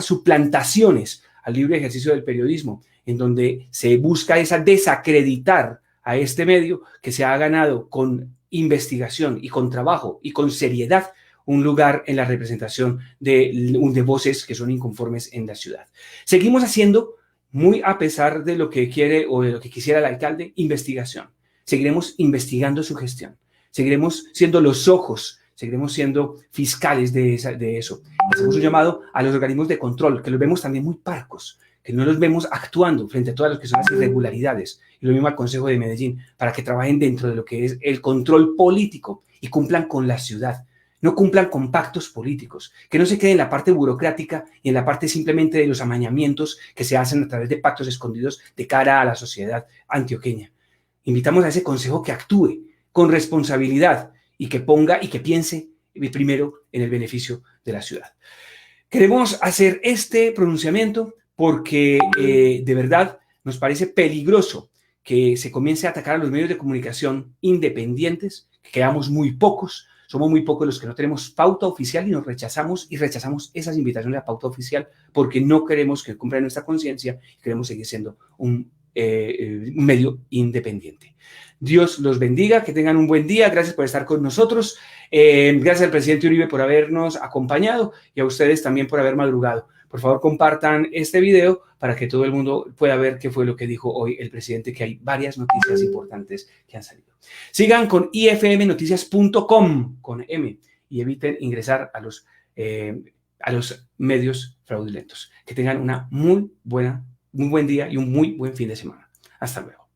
suplantaciones al libre ejercicio del periodismo, en donde se busca desacreditar a este medio que se ha ganado con investigación y con trabajo y con seriedad un lugar en la representación de voces que son inconformes en la ciudad. Seguimos haciendo, muy a pesar de lo que quiere o de lo que quisiera el alcalde, investigación. Seguiremos investigando su gestión. Seguiremos siendo los ojos, seguiremos siendo fiscales de eso. Hacemos un llamado a los organismos de control, que los vemos también muy parcos, que no los vemos actuando frente a todas las que son las irregularidades, y lo mismo al Consejo de Medellín, para que trabajen dentro de lo que es el control político y cumplan con la ciudad, no cumplan con pactos políticos, que no se queden en la parte burocrática y en la parte simplemente de los amañamientos que se hacen a través de pactos escondidos de cara a la sociedad antioqueña. Invitamos a ese consejo que actúe con responsabilidad y que ponga y que piense primero en el beneficio de la ciudad. Queremos hacer este pronunciamiento porque de verdad nos parece peligroso que se comience a atacar a los medios de comunicación independientes, que quedamos muy pocos, somos muy pocos los que no tenemos pauta oficial y rechazamos esas invitaciones a pauta oficial porque no queremos que cumpla nuestra conciencia y queremos seguir siendo un medio independiente. Dios los bendiga, que tengan un buen día, gracias por estar con nosotros, gracias al presidente Uribe por habernos acompañado y a ustedes también por haber madrugado. Por favor, compartan este video para que todo el mundo pueda ver qué fue lo que dijo hoy el presidente, que hay varias noticias importantes que han salido. Sigan con ifmnoticias.com con M y eviten ingresar a los medios fraudulentos. Que tengan un muy buen día y un muy buen fin de semana. Hasta luego.